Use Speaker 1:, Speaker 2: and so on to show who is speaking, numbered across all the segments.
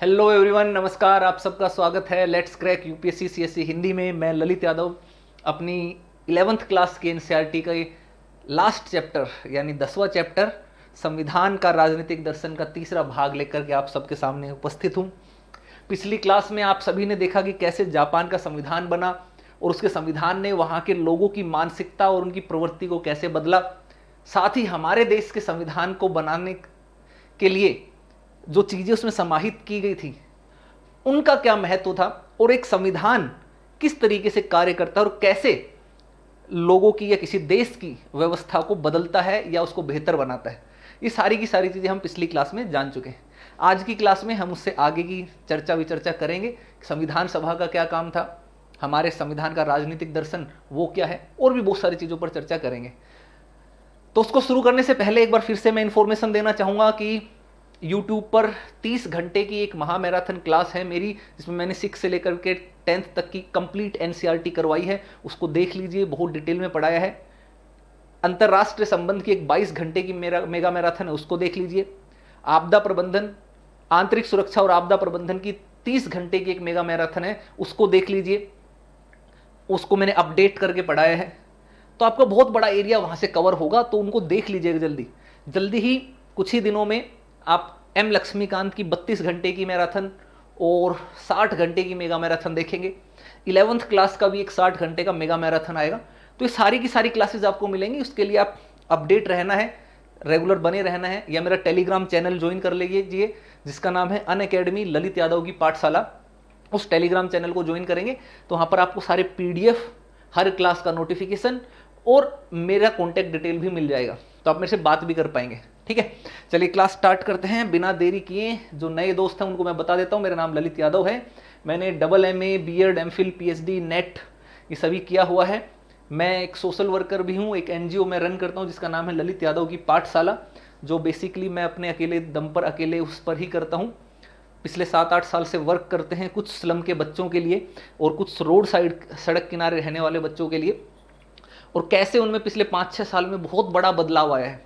Speaker 1: Hello everyone, नमस्कार। आप सबका स्वागत है let's crack UPSC CSC Hindi में। मैं ललित यादव अपनी 11th क्लास के एनसीईआरटी का लास्ट चैप्टर यानी 10वां चैप्टर संविधान का राजनीतिक दर्शन का तीसरा भाग लेकर के आप सबके सामने उपस्थित हूँ। पिछली क्लास में आप सभी ने देखा कि कैसे जापान का संविधान बना और उसके संविधान ने वहाँ के लोगों की मानसिकता और उनकी प्रवृत्ति को कैसे बदला। साथ ही हमारे देश के संविधान को बनाने के लिए जो चीज़ें उसमें समाहित की गई थी उनका क्या महत्व था और एक संविधान किस तरीके से कार्य करता है और कैसे लोगों की या किसी देश की व्यवस्था को बदलता है या उसको बेहतर बनाता है। ये सारी की सारी चीज़ें हम पिछली क्लास में जान चुके हैं। आज की क्लास में हम उससे आगे की चर्चा विचर्चा करेंगे। संविधान सभा का क्या काम था, हमारे संविधान का राजनीतिक दर्शन वो क्या है, और भी बहुत सारी चीज़ों पर चर्चा करेंगे। तो उसको शुरू करने से पहले एक बार फिर से मैं इन्फॉर्मेशन देना चाहूँगा कि YouTube पर 30 घंटे की एक महा मैराथन क्लास है मेरी, जिसमें मैंने 6 से लेकर के 10th तक की कंप्लीट एनसीईआरटी करवाई है। उसको देख लीजिए, बहुत डिटेल में पढ़ाया है। अंतर्राष्ट्रीय संबंध की एक 22 घंटे की मेगा मैराथन है, उसको देख लीजिए। आपदा प्रबंधन, आंतरिक सुरक्षा और आपदा प्रबंधन की 30 घंटे की एक मेगा मैराथन है, उसको देख लीजिए। उसको मैंने अपडेट करके पढ़ाया है, तो आपका बहुत बड़ा एरिया वहाँ से कवर होगा, तो उनको देख लीजिएगा जल्दी जल्दी ही। कुछ ही दिनों में आप एम लक्ष्मीकांत की 32 घंटे की मैराथन और 60 घंटे की मेगा मैराथन देखेंगे। 11th क्लास का भी एक 60 घंटे का मेगा मैराथन आएगा। तो ये सारी की सारी क्लासेस आपको मिलेंगी। उसके लिए आप अपडेट रहना है, रेगुलर बने रहना है, या मेरा टेलीग्राम चैनल ज्वाइन कर लीजिए जिसका नाम है अनअकैडमी ललित यादव की पाठशाला। उस टेलीग्राम चैनल को ज्वाइन करेंगे तो वहाँ पर आपको सारे PDF, हर क्लास का नोटिफिकेशन और मेरा कॉन्टैक्ट डिटेल भी मिल जाएगा, तो आप मेरे से बात भी कर पाएंगे। ठीक है, चलिए क्लास स्टार्ट करते हैं बिना देरी किए। जो नए दोस्त हैं उनको मैं बता देता हूँ, मेरा नाम ललित यादव है। मैंने MA, BEd, MPhil, PhD, net ये सभी किया हुआ है। मैं एक सोशल वर्कर भी हूँ, एक NGO में रन करता हूँ जिसका नाम है ललित यादव की पाठशाला, जो बेसिकली मैं अपने अकेले दम पर अकेले उस पर ही करता हूँ। पिछले 7-8 साल से वर्क करते हैं कुछ स्लम के बच्चों के लिए और कुछ रोड साइड सड़क किनारे रहने वाले बच्चों के लिए, और कैसे उनमें पिछले 5-6 साल में बहुत बड़ा बदलाव आया है।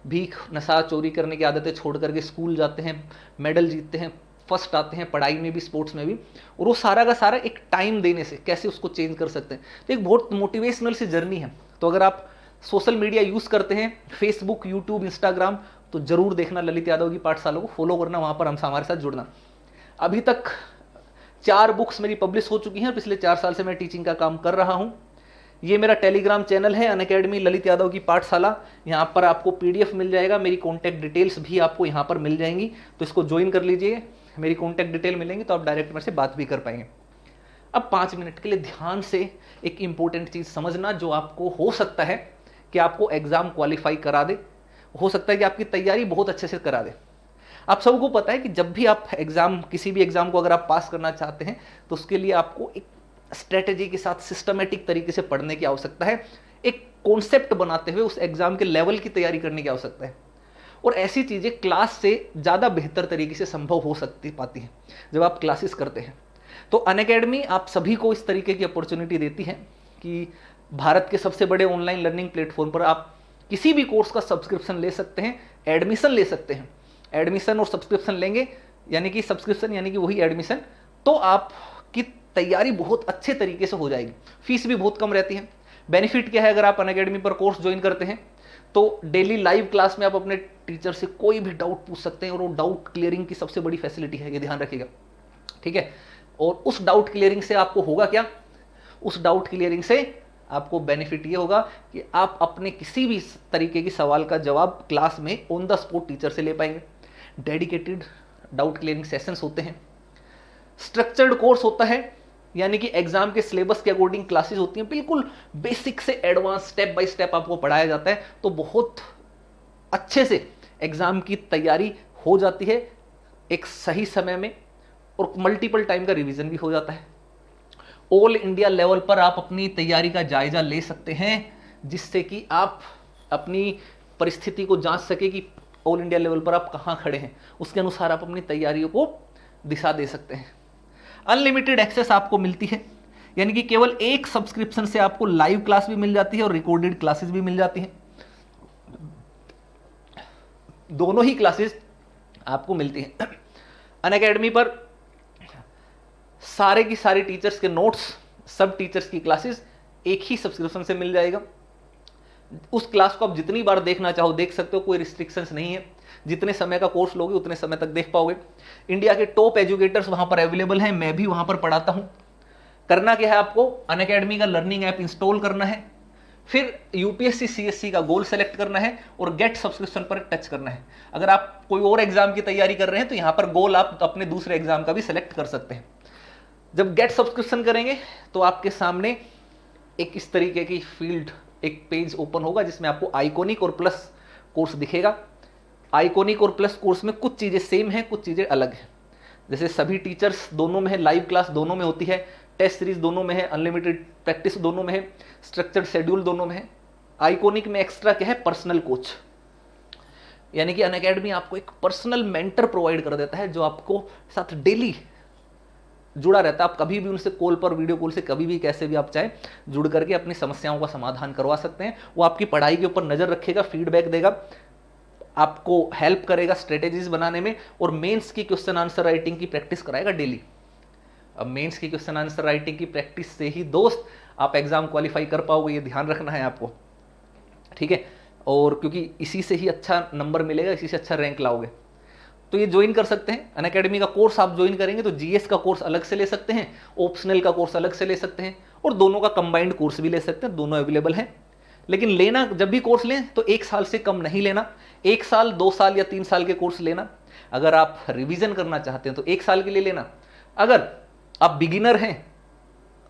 Speaker 1: भीख, नशा, चोरी करने की आदतें छोड़ करके स्कूल जाते हैं, मेडल जीतते हैं, फर्स्ट आते हैं पढ़ाई में भी, स्पोर्ट्स में भी, और वो सारा का सारा एक टाइम देने से कैसे उसको चेंज कर सकते हैं। तो एक बहुत मोटिवेशनल सी जर्नी है। तो अगर आप सोशल मीडिया यूज़ करते हैं, फेसबुक, यूट्यूब, इंस्टाग्राम, तो जरूर देखना ललित यादव की पाठशाला को, फॉलो करना, वहाँ पर हमसे हमारे साथ जुड़ना। अभी तक 4 बुक्स मेरी पब्लिश हो चुकी हैं। पिछले 4 साल से मैं टीचिंग का काम कर रहा हूँ। ये मेरा टेलीग्राम चैनल है अनअकैडमी ललित यादव की पाठशाला। यहाँ पर आपको PDF मिल जाएगा, मेरी कॉन्टैक्ट डिटेल्स भी आपको यहाँ पर मिल जाएंगी, तो इसको ज्वाइन कर लीजिए। मेरी कॉन्टैक्ट डिटेल मिलेंगी तो आप डायरेक्ट मेरे से बात भी कर पाएंगे। अब 5 मिनट के लिए ध्यान से एक इंपॉर्टेंट चीज़ समझना, जो आपको हो सकता है कि आपको एग्ज़ाम क्वालिफाई करा दे, हो सकता है कि आपकी तैयारी बहुत अच्छे से करा दे। आप सबको पता है कि जब भी आप एग्ज़ाम, किसी भी एग्ज़ाम को अगर आप पास करना चाहते हैं तो उसके लिए आपको एक स्ट्रेटेजी के साथ सिस्टमेटिक तरीके से पढ़ने की आवश्यकता है। एक कॉन्सेप्ट बनाते हुए उस एग्जाम के लेवल की तैयारी करने की आवश्यकता है, और ऐसी चीज़ें क्लास से ज़्यादा बेहतर तरीके से संभव हो सकती पाती हैं जब आप क्लासेस करते हैं। तो अनअकैडमी आप सभी को इस तरीके की अपॉर्चुनिटी देती है कि भारत के सबसे बड़े ऑनलाइन लर्निंग प्लेटफॉर्म पर आप किसी भी कोर्स का सब्सक्रिप्शन ले सकते हैं, एडमिशन ले सकते हैं। एडमिशन और सब्सक्रिप्शन लेंगे यानी कि सब्सक्रिप्शन यानी कि वही एडमिशन, तो आपकी तैयारी बहुत अच्छे तरीके से हो जाएगी। फीस भी बहुत कम रहती है। बेनिफिट क्या है, अगर आप अनअकैडमी पर कोर्स ज्वाइन करते हैं तो डेली लाइव क्लास में आप अपने टीचर से कोई भी डाउट पूछ सकते हैं, और वो डाउट क्लियरिंग की सबसे बड़ी फैसिलिटी है, ये ध्यान रखिएगा। ठीक है, और उस डाउट क्लियरिंग से आपको होगा क्या, उस डाउट क्लियरिंग से आपको बेनिफिट ये होगा कि आप अपने किसी भी तरीके की सवाल का जवाब क्लास में ऑन द स्पॉट टीचर से ले पाएंगे। डेडिकेटेड डाउट क्लियरिंग सेशंस होते हैं, स्ट्रक्चर्ड कोर्स होता है, यानी कि एग्जाम के सिलेबस के अकॉर्डिंग क्लासेस होती हैं, बिल्कुल बेसिक से एडवांस स्टेप बाय स्टेप आपको पढ़ाया जाता है, तो बहुत अच्छे से एग्जाम की तैयारी हो जाती है एक सही समय में, और मल्टीपल टाइम का रिवीजन भी हो जाता है। ऑल इंडिया लेवल पर आप अपनी तैयारी का जायजा ले सकते हैं, जिससे कि आप अपनी परिस्थिति को जांच सके कि ऑल इंडिया लेवल पर आप कहाँ खड़े हैं, उसके अनुसार आप अपनी तैयारियों को दिशा दे सकते हैं। अनलिमिटेड एक्सेस आपको मिलती है, यानी कि केवल एक सब्सक्रिप्शन से आपको लाइव क्लास भी मिल जाती है और रिकॉर्डेड क्लासेस भी मिल जाती हैं। दोनों ही क्लासेस आपको मिलती हैं। अनअकैडमी पर सारे की सारी टीचर्स के नोट्स, सब टीचर्स की क्लासेस एक ही सब्सक्रिप्शन से मिल जाएगा। उस क्लास को आप जितनी बार देखना चाहो देख सकते हो, कोई रिस्ट्रिक्शंस नहीं है। जितने समय का कोर्स लोगे उतने समय तक देख पाओगे। इंडिया के टॉप एजुकेटर्स वहां पर अवेलेबल हैं, मैं भी वहां पर पढ़ाता हूं। करना क्या है, आपको अनअकैडमी का लर्निंग ऐप इंस्टॉल करना है, फिर यूपीएससी सीएससी का गोल सेलेक्ट करना है और गेट सब्सक्रिप्शन पर टच करना है। अगर आप कोई और एग्जाम की तैयारी कर रहे हैं तो यहां पर गोल आप अपने दूसरे एग्जाम का भी सिलेक्ट कर सकते हैं। जब गेट सब्सक्रिप्शन करेंगे तो आपके सामने एक इस तरीके की फील्ड, एक पेज ओपन होगा जिसमें आपको आइकॉनिक और प्लस कोर्स दिखेगा। आइकॉनिक और प्लस कोर्स में कुछ चीजें सेम हैं, कुछ चीजें अलग हैं। जैसे सभी टीचर्स दोनों में है, लाइव क्लास दोनों में होती है, टेस्ट सीरीज दोनों में है, अनलिमिटेड प्रैक्टिस दोनों में है, स्ट्रक्चर्ड शेड्यूल दोनों में है। आइकॉनिक में एक्स्ट्रा क्या है, पर्सनल कोच, यानी कि अनअकैडमी आपको एक पर्सनल मेंटर प्रोवाइड कर देता है जो आपको साथ डेली जुड़ा रहता है। आप कभी भी उनसे कॉल पर, वीडियो कॉल से, कभी भी कैसे भी आप चाहें जुड़ करके अपनी समस्याओं का समाधान करवा सकते हैं। वो आपकी पढ़ाई के ऊपर नजर रखेगा, फीडबैक देगा, आपको हेल्प करेगा स्ट्रेटेजीज बनाने में, और मेंस की क्वेश्चन आंसर राइटिंग की प्रैक्टिस कराएगा डेली। अब मेंस की क्वेश्चन आंसर राइटिंग की प्रैक्टिस से ही दोस्त आप एग्जाम क्वालिफाई कर पाओगे, ये ध्यान रखना है आपको, ठीक है। और क्योंकि इसी से ही अच्छा नंबर मिलेगा, इसी से अच्छा रैंक लाओगे। तो ये ज्वाइन कर सकते हैं अनअकैडमी का कोर्स। आप ज्वाइन करेंगे तो जीएस का कोर्स अलग से ले सकते हैं, ऑप्शनल का कोर्स अलग से ले सकते हैं, और दोनों का कंबाइंड कोर्स भी ले सकते हैं, दोनों अवेलेबल हैं। लेकिन लेना, जब भी कोर्स लें तो 1 साल से कम नहीं लेना। 1 साल, 2 साल या 3 साल के कोर्स लेना। अगर आप रिवीजन करना चाहते हैं तो 1 साल के लिए लेना। अगर आप बिगिनर हैं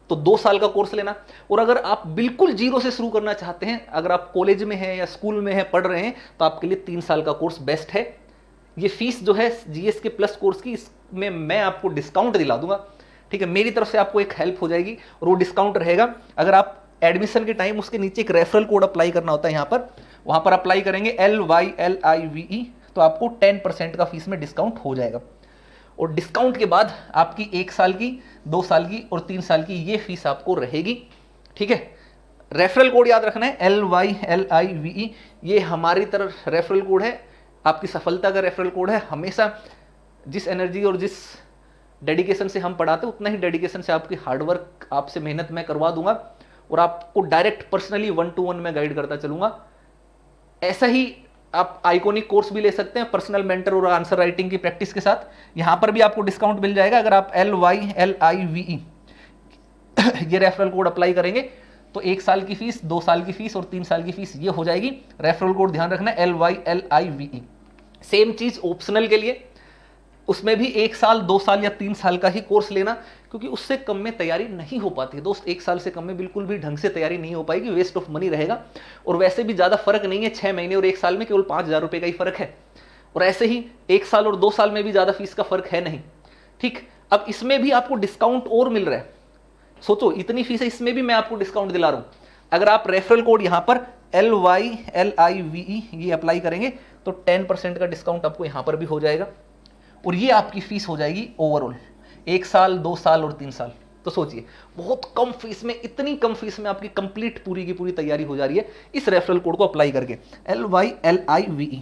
Speaker 1: तो 2 साल का कोर्स लेना। और अगर आप बिल्कुल जीरो से शुरू करना चाहते हैं, अगर आप कॉलेज में हैं या स्कूल में हैं, पढ़ रहे हैं, तो आपके लिए 3 साल का कोर्स बेस्ट है। ये फीस जो है जीएस के प्लस कोर्स की, इसमें मैं आपको डिस्काउंट दिला दूंगा, ठीक है। मेरी तरफ से आपको एक हेल्प हो जाएगी और वो डिस्काउंट रहेगा। अगर आप एडमिशन के टाइम उसके नीचे एक रेफरल कोड अप्लाई करना होता है, यहाँ पर, वहाँ पर अप्लाई करेंगे LYLIVE, तो आपको 10% का फीस में डिस्काउंट हो जाएगा। और डिस्काउंट के बाद आपकी 1 साल की, 2 साल की और 3 साल की ये फीस आपको रहेगी, ठीक है। रेफरल कोड याद रखना है LYLIVE, ये हमारी तरफ रेफरल कोड है, आपकी सफलता का रेफरल कोड है। हमेशा जिस एनर्जी और जिस डेडिकेशन से हम पढ़ाते हैं, उतना ही डेडिकेशन से आपकी हार्डवर्क, आपसे मेहनत मैं करवा दूंगा और आपको डायरेक्ट पर्सनली 1-to-1 में गाइड करता चलूंगा। ऐसा ही आप आइकॉनिक कोर्स भी ले सकते हैं पर्सनल मेंटर और आंसर राइटिंग की प्रैक्टिस के साथ। यहां पर भी आपको डिस्काउंट मिल जाएगा। अगर आप LYLIVE ये रेफरल कोड अप्लाई करेंगे तो 1 साल की फीस, 2 साल की फीस और 3 साल की फीस ये हो जाएगी। रेफरल कोड ध्यान रखना है LYLIVE। सेम चीज ऑप्शनल के लिए, उसमें भी 1 साल, 2 साल या 3 साल का ही कोर्स लेना, क्योंकि उससे कम में तैयारी नहीं हो पाती दोस्त। 1 साल से कम में बिल्कुल भी ढंग से तैयारी नहीं हो पाएगी, वेस्ट ऑफ मनी रहेगा। और वैसे भी ज्यादा फर्क नहीं है, 6 महीने और 1 साल में केवल 5,000 रुपए का ही फर्क है। और ऐसे ही 1 साल और 2 साल में भी ज्यादा फीस का फर्क है नहीं, ठीक। अब इसमें भी आपको डिस्काउंट और मिल रहा है। सोचो, इतनी फीस है, इसमें भी मैं आपको डिस्काउंट दिला रहा हूं। अगर आप रेफरल कोड यहां पर LYLIVE ये अप्लाई करेंगे तो 10% का डिस्काउंट आपको यहां पर भी हो जाएगा। और ये आपकी फीस हो जाएगी ओवरऑल 1 साल, 2 साल और 3 साल। तो सोचिए, बहुत कम फीस में, इतनी कम फीस में आपकी कंप्लीट पूरी की पूरी तैयारी हो जा रही है इस रेफरल कोड को अप्लाई करके। LYLIVE।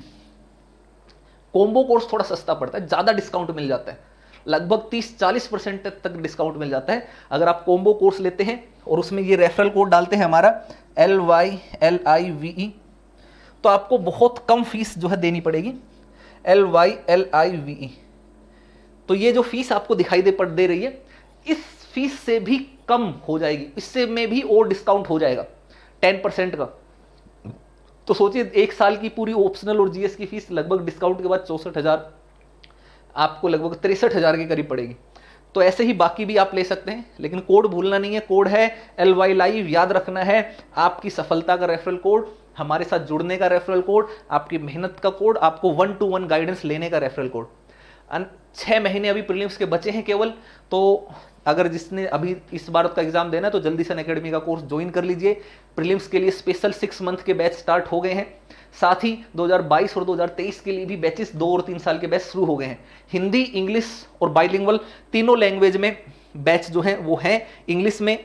Speaker 1: कॉम्बो कोर्स थोड़ा सस्ता पड़ता है, ज्यादा डिस्काउंट मिल जाता है, लगभग 30-40% तक डिस्काउंट मिल जाता है अगर आप कॉम्बो कोर्स लेते हैं और उसमें ये रेफरल कोड डालते हैं हमारा LYLIVE, तो आपको बहुत कम फीस जो है देनी पड़ेगी। LYLIVE, तो ये जो फीस आपको दिखाई दे रही है, इस फीस से भी कम हो जाएगी, इससे में भी और डिस्काउंट हो जाएगा 10% का। तो सोचिए, 1 साल की पूरी ऑप्शनल और जीएस की फीस लगभग डिस्काउंट के बाद 64,000, आपको लगभग 63,000 के करीब पड़ेगी। तो ऐसे ही बाकी भी आप ले सकते हैं, लेकिन कोड भूलना नहीं है। कोड है LYLIVE, याद रखना है। आपकी सफलता का रेफरल कोड, हमारे साथ जुड़ने का रेफरल कोड, आपकी मेहनत का कोड, आपको 1-to-1 गाइडेंस लेने का रेफरल कोड। 6 महीने अभी प्रीलिम्स के बचे हैं केवल, तो अगर जिसने अभी इस बार का एग्जाम देना है तो जल्दी से अनअकैडमी का कोर्स ज्वाइन कर लीजिए। प्रीलिम्स के लिए स्पेशल 6 मंथ के बैच स्टार्ट हो गए हैं, साथ ही 2022 और 2023 के लिए भी बैचेस 2 और 3 साल के बैच शुरू हो गए हैं। हिंदी, इंग्लिश और बाइलिंगुअल तीनों लैंग्वेज में बैच जो है वो है, इंग्लिश में,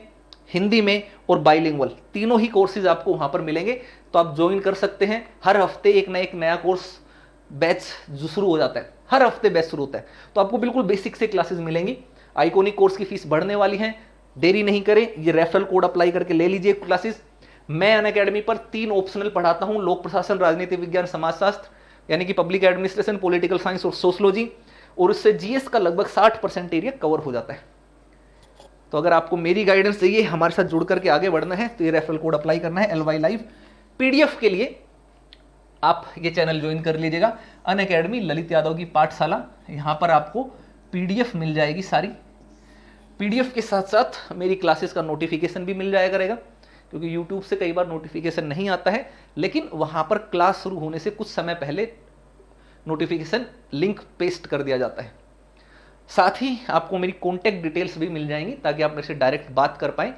Speaker 1: हिंदी में और बाइलिंगुअल तीनों ही कोर्सेज आपको वहां पर मिलेंगे। तो आप ज्वाइन कर सकते हैं। हर हफ्ते एक ना एक नया कोर्स बैच जो शुरू हो जाता है, हर हफ्ते बैच शुरू होता है। तो आपको बिल्कुल बेसिक से क्लासेस मिलेंगी। आइकॉनिक कोर्स की फीस बढ़ने वाली है, देरी नहीं करें, ये रेफरल कोड अप्लाई करके ले लीजिए क्लासेस। मैं अनअकैडमी पर 3 ऑप्शनल पढ़ाता हूं, लोक प्रशासन, राजनीति विज्ञान, समाजशास्त्र यानी कि पब्लिक एडमिनिस्ट्रेशन, पॉलिटिकल साइंस और सोशलॉजी, और उससे जीएस का लगभग 60% एरिया कवर हो जाता है। तो अगर आपको मेरी गाइडेंस चाहिए, हमारे साथ जुड़ करके आगे बढ़ना है, तो ये रेफरल कोड अप्लाई करना है LY लाइव। पीडीएफ के लिए आप ये चैनल ज्वाइन कर लीजिएगा, अनअकैडमी ललित यादव की पाठशाला। यहाँ पर आपको पीडीएफ मिल जाएगी सारी। पीडीएफ के साथ साथ मेरी क्लासेस का नोटिफिकेशन भी मिल जाया करेगा, क्योंकि यूट्यूब से कई बार नोटिफिकेशन नहीं आता है, लेकिन वहाँ पर क्लास शुरू होने से कुछ समय पहले नोटिफिकेशन लिंक पेस्ट कर दिया जाता है। साथ ही आपको मेरी कॉन्टैक्ट डिटेल्स भी मिल जाएंगी, ताकि आप मेरे से डायरेक्ट बात कर पाएँ,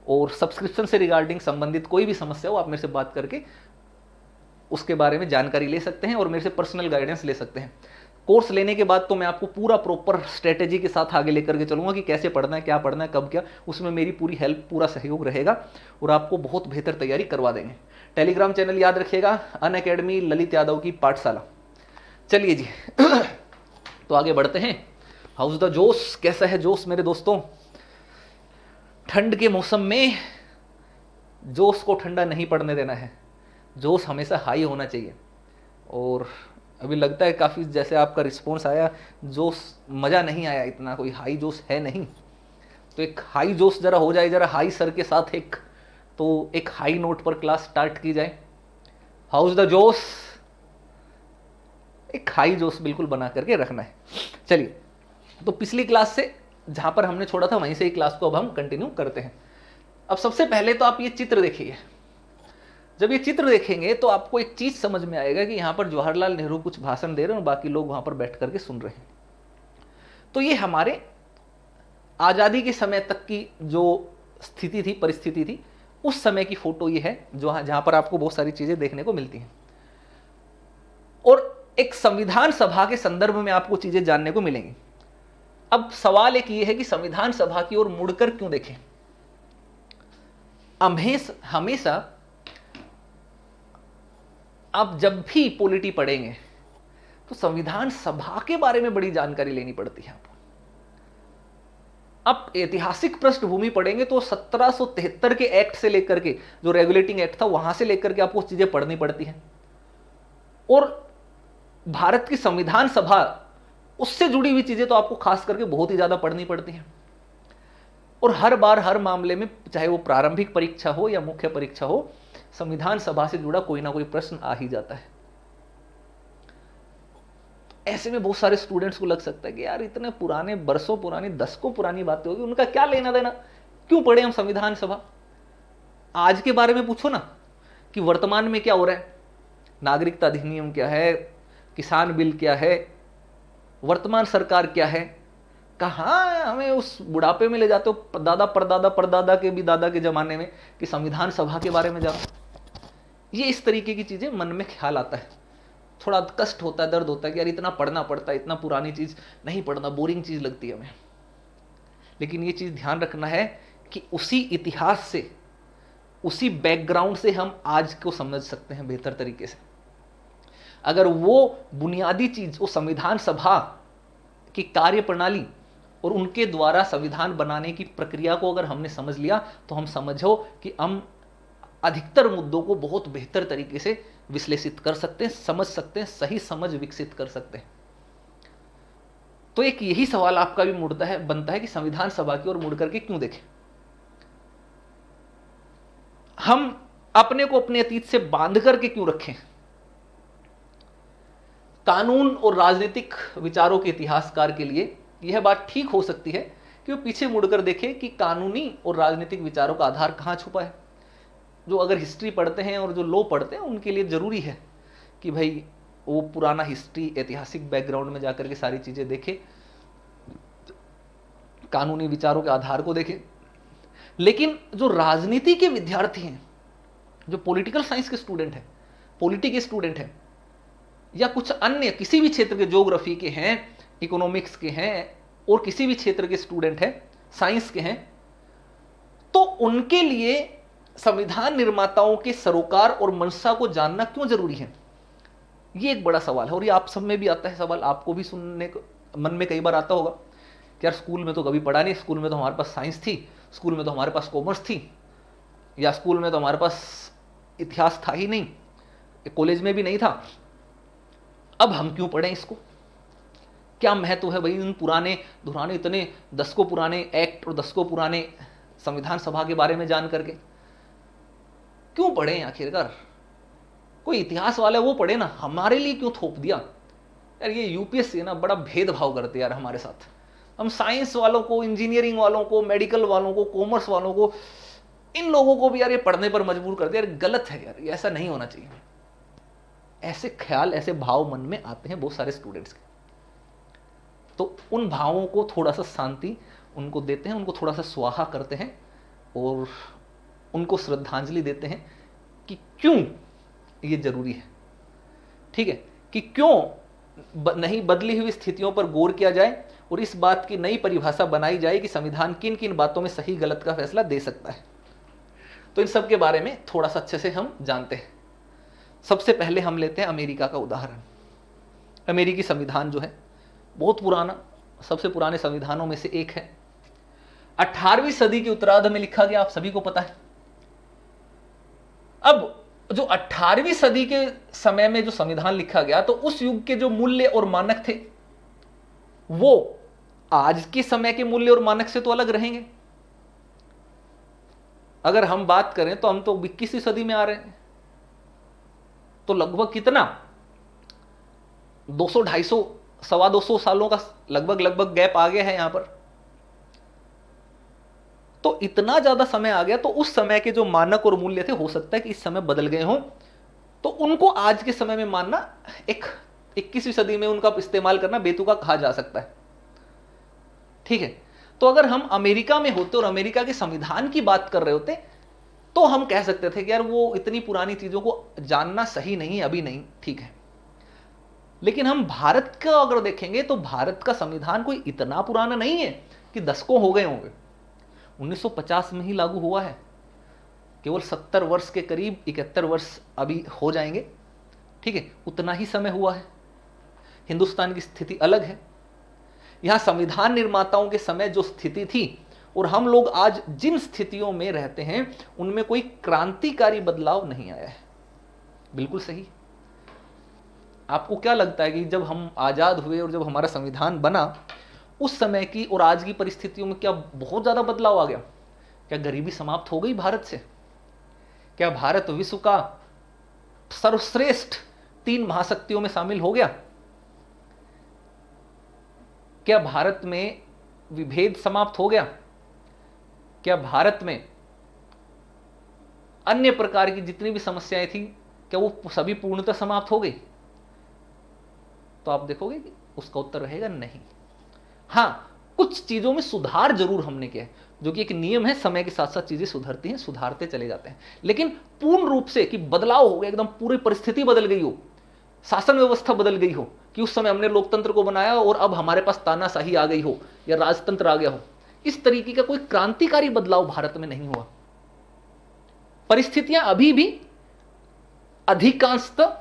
Speaker 1: और सब्सक्रिप्शन से रिगार्डिंग संबंधित कोई भी समस्या हो आप मेरे से बात करके उसके बारे में जानकारी ले सकते हैं और मेरे से पर्सनल गाइडेंस ले सकते हैं। कोर्स लेने के बाद तो मैं आपको पूरा प्रॉपर स्ट्रेटेजी के साथ आगे लेकर के चलूंगा कि कैसे पढ़ना है, क्या पढ़ना है, कब क्या, उसमें मेरी पूरी हेल्प, पूरा सहयोग रहेगा और आपको बहुत बेहतर तैयारी करवा देंगे। टेलीग्राम चैनल याद रखिएगा, अनअकैडमी ललित यादव की पाठशाला। चलिए जी तो आगे बढ़ते हैं। हाउस द जोश, कैसा है जोश मेरे दोस्तों? ठंड के मौसम में जोश को ठंडा नहीं पड़ने देना है, जोश हमेशा हाई होना चाहिए। और अभी लगता है काफ़ी, जैसे आपका रिस्पॉन्स आया, जोश मज़ा नहीं आया, इतना कोई हाई जोश है नहीं। तो एक हाई जोश जरा हो जाए, जरा हाई सर के साथ एक हाई नोट पर क्लास स्टार्ट की जाए। हाउस द जोश, एक हाई जोश बिल्कुल बना करके रखना है। चलिए, तो पिछली क्लास से जहाँ पर हमने छोड़ा था वहीं से ही क्लास को अब हम कंटिन्यू करते हैं। अब सबसे पहले तो आप ये चित्र देखिए। जब ये चित्र देखेंगे तो आपको एक चीज समझ में आएगा कि यहाँ पर जवाहरलाल नेहरू कुछ भाषण दे रहे हैं और बाकी लोग वहां पर बैठ करके सुन रहे हैं। तो ये हमारे आजादी के समय तक की जो स्थिति थी, परिस्थिति थी, उस समय की फोटो ये है, जहां पर आपको बहुत सारी चीजें देखने को मिलती हैं। और एक संविधान सभा के संदर्भ में आपको चीजें जानने को मिलेंगी। अब सवाल एक ये है कि संविधान सभा की ओर मुड़कर क्यों देखें? हमेशा आप जब भी पॉलिटी पढ़ेंगे तो संविधान सभा के बारे में बड़ी जानकारी लेनी पड़ती है आपको। आप ऐतिहासिक पृष्ठभूमि पढ़ेंगे तो 1773 के एक्ट से लेकर के, जो रेगुलेटिंग एक्ट था, वहां से लेकर के आपको चीजें पढ़नी पड़ती हैं। और भारत की संविधान सभा, उससे जुड़ी हुई चीजें तो आपको खास करके बहुत ही ज्यादा पढ़नी पड़ती हैं। और हर बार, हर मामले में, चाहे वो प्रारंभिक परीक्षा हो या मुख्य परीक्षा हो, संविधान सभा से जुड़ा कोई ना कोई प्रश्न आ ही जाता है। ऐसे में बहुत सारे स्टूडेंट्स को लग सकता है कि यार इतने पुराने, बरसों पुरानी, दशकों पुरानी बातें होगी, उनका क्या लेना देना, क्यों पढ़े हम संविधान सभा? आज के बारे में पूछो ना कि वर्तमान में क्या हो रहा है, नागरिकता अधिनियम क्या है, किसान बिल क्या है, वर्तमान सरकार क्या है। कहाँ हमें उस बुढ़ापे में ले जाते हो, दादा परदादा परदादा के भी दादा के जमाने में, कि संविधान सभा के बारे में जानो। ये इस तरीके की चीजें मन में ख्याल आता है, थोड़ा कष्ट होता है, दर्द होता है कि यार इतना पढ़ना पड़ता है, इतना पुरानी चीज नहीं पढ़ना, बोरिंग चीज लगती है हमें। लेकिन ये चीज ध्यान रखना है कि उसी इतिहास से, उसी बैकग्राउंड से हम आज को समझ सकते हैं बेहतर तरीके से। अगर वो बुनियादी चीज, वो संविधान सभा की कार्य प्रणाली और उनके द्वारा संविधान बनाने की प्रक्रिया को अगर हमने समझ लिया, तो हम समझो कि हम अधिकतर मुद्दों को बहुत बेहतर तरीके से विश्लेषित कर सकते हैं, समझ सकते हैं, सही समझ विकसित कर सकते हैं। तो एक यही सवाल आपका भी बनता है कि संविधान सभा की ओर मुड़ करके क्यों देखें? हम अपने को अपने अतीत से बांध करके क्यों रखें? कानून और राजनीतिक विचारों के इतिहासकार के लिए यह बात ठीक हो सकती है कि वो पीछे मुड़कर देखें कि कानूनी और राजनीतिक विचारों का आधार कहाँ छुपा है। जो अगर हिस्ट्री पढ़ते हैं और जो लॉ पढ़ते हैं, उनके लिए जरूरी है कि भाई वो पुराना हिस्ट्री, ऐतिहासिक बैकग्राउंड में जाकर के सारी चीजें देखें, कानूनी विचारों के आधार को देखें। लेकिन जो राजनीति के विद्यार्थी हैं, जो पॉलिटिकल साइंस के स्टूडेंट हैं, पॉलिटी के स्टूडेंट हैं, या कुछ अन्य किसी भी क्षेत्र के, ज्योग्राफी के हैं, इकोनॉमिक्स के हैं, और किसी भी क्षेत्र के स्टूडेंट हैं, साइंस के हैं, तो उनके लिए संविधान निर्माताओं के सरोकार और मंशा को जानना क्यों जरूरी है? ये एक बड़ा सवाल है, और ये आप सब में भी आता है सवाल, आपको भी सुनने को मन में कई बार आता होगा कि यार स्कूल में तो कभी पढ़ा नहीं, स्कूल में तो हमारे पास साइंस थी, स्कूल में तो हमारे पास कॉमर्स थी, या स्कूल में तो हमारे पास इतिहास था ही नहीं, कॉलेज में भी नहीं था, अब हम क्यों पढ़ें इसको? क्या महत्व है भाई इन पुराने दुराने इतने दशकों पुराने एक्ट और दशकों पुराने संविधान सभा के बारे में जान करके? क्यों पढ़ें आखिरकार? कोई इतिहास वाला है वो पढ़े ना, हमारे लिए क्यों थोप दिया? यार ये यूपीएससी ना बड़ा भेदभाव करते यार हमारे साथ। हम साइंस वालों को, इंजीनियरिंग वालों को, मेडिकल वालों को, कॉमर्स वालों को, इन लोगों को भी यार ये पढ़ने पर मजबूर करते हैं। यार गलत है यार, ये ऐसा नहीं होना चाहिए। ऐसे ख्याल, ऐसे भाव मन में आते हैं बहुत सारे स्टूडेंट्स के, तो उन भावों को थोड़ा सा शांति उनको देते हैं, उनको थोड़ा सा स्वाहा करते हैं और उनको श्रद्धांजलि देते हैं कि क्यों ये जरूरी है। ठीक है, कि क्यों नहीं बदली हुई स्थितियों पर गौर किया जाए और इस बात की नई परिभाषा बनाई जाए कि संविधान किन किन बातों में सही गलत का फैसला दे सकता है। तो इन सब के बारे में थोड़ा सा अच्छे से हम जानते हैं। सबसे पहले हम लेते हैं अमेरिका का उदाहरण। अमेरिकी संविधान जो है बहुत पुराना, सबसे पुराने संविधानों में से एक है। 18वीं सदी के उत्तरार्ध में लिखा गया, आप सभी को पता है। अब जो 18वीं सदी के समय में जो संविधान लिखा गया, तो उस युग के जो मूल्य और मानक थे वो आज के समय के मूल्य और मानक से तो अलग रहेंगे। अगर हम बात करें तो हम तो 21वीं सदी में आ रहे हैं, तो लगभग कितना 200, 250, 225 सालों का लगभग गैप आ गया है यहां पर। तो इतना ज्यादा समय आ गया, तो उस समय के जो मानक और मूल्य थे हो सकता है कि इस समय बदल गए हों, तो उनको आज के समय में मानना एक 21वीं सदी में उनका इस्तेमाल करना बेतुका कहा जा सकता है। ठीक है, तो अगर हम अमेरिका में होते और अमेरिका के संविधान की बात कर रहे होते तो हम कह सकते थे कि यार वो इतनी पुरानी चीजों को जानना सही नहीं, अभी नहीं, ठीक है। लेकिन हम भारत का अगर देखेंगे तो भारत का संविधान कोई इतना पुराना नहीं है कि दशकों हो गए होंगे। 1950 में ही लागू हुआ है, केवल 70 वर्ष के करीब, 71 वर्ष अभी हो जाएंगे। ठीक है, उतना ही समय हुआ है। हिंदुस्तान की स्थिति अलग है। यहां संविधान निर्माताओं के समय जो स्थिति थी और हम लोग आज जिन स्थितियों में रहते हैं उनमें कोई क्रांतिकारी बदलाव नहीं आया है। बिल्कुल सही। आपको क्या लगता है कि जब हम आजाद हुए और जब हमारा संविधान बना, उस समय की और आज की परिस्थितियों में क्या बहुत ज्यादा बदलाव आ गया? क्या गरीबी समाप्त हो गई भारत से? क्या भारत विश्व का सर्वश्रेष्ठ 3 महाशक्तियों में शामिल हो गया? क्या भारत में विभेद समाप्त हो गया? क्या भारत में अन्य प्रकार की जितनी भी समस्याएं थी, क्या वो सभी पूर्णतः समाप्त हो गई? तो आप देखोगे कि उसका उत्तर रहेगा नहीं। हां, कुछ चीजों में सुधार जरूर हमने किया है, जो कि एक नियम है, समय के साथ साथ चीजें सुधरती हैं, सुधारते चले जाते हैं। लेकिन पूर्ण रूप से कि बदलाव हो गया, एकदम पूरी परिस्थिति बदल गई हो, शासन व्यवस्था बदल गई हो, कि उस समय हमने लोकतंत्र को बनाया और अब हमारे पास तानाशाही आ गई हो या राजतंत्र आ गया हो, इस तरीके का कोई क्रांतिकारी बदलाव भारत में नहीं हुआ। परिस्थितियां अभी भी अधिकांशतः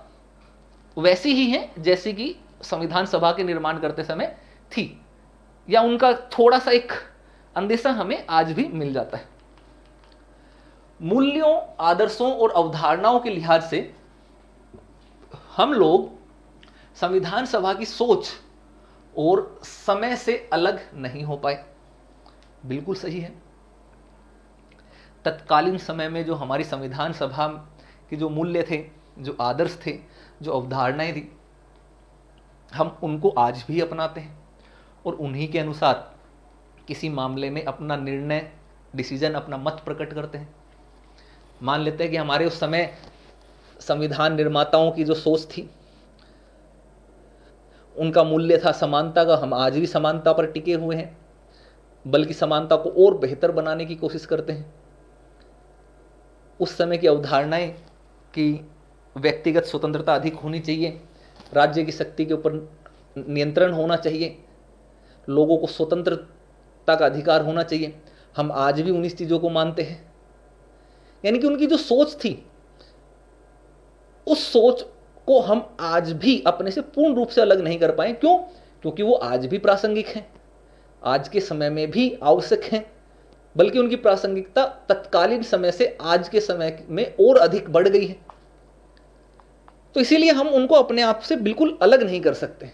Speaker 1: वैसी ही हैं जैसी कि संविधान सभा के निर्माण करते समय थी, या उनका थोड़ा सा एक अंदेशा हमें आज भी मिल जाता है। मूल्यों, आदर्शों और अवधारणाओं के लिहाज से हम लोग संविधान सभा की सोच और समय से अलग नहीं हो पाए। बिल्कुल सही है। तत्कालीन समय में जो हमारी संविधान सभा के जो मूल्य थे, जो आदर्श थे, जो अवधारणाएं थी, हम उनको आज भी अपनाते हैं और उन्हीं के अनुसार किसी मामले में अपना निर्णय, डिसीजन, अपना मत प्रकट करते हैं। मान लेते हैं कि हमारे उस समय संविधान निर्माताओं की जो सोच थी, उनका मूल्य था समानता का, हम आज भी समानता पर टिके हुए हैं, बल्कि समानता को और बेहतर बनाने की कोशिश करते हैं। उस समय की अवधारणाएं कि व्यक्तिगत स्वतंत्रता अधिक होनी चाहिए, राज्य की शक्ति के ऊपर नियंत्रण होना चाहिए, लोगों को स्वतंत्रता का अधिकार होना चाहिए, हम आज भी उन्हीं चीज़ों को मानते हैं। यानी कि उनकी जो सोच थी, उस सोच को हम आज भी अपने से पूर्ण रूप से अलग नहीं कर पाए। क्यों? क्योंकि वो आज भी प्रासंगिक हैं, आज के समय में भी आवश्यक हैं, बल्कि उनकी प्रासंगिकता तत्कालीन समय से आज के समय में और अधिक बढ़ गई है। तो इसीलिए हम उनको अपने आप से बिल्कुल अलग नहीं कर सकते।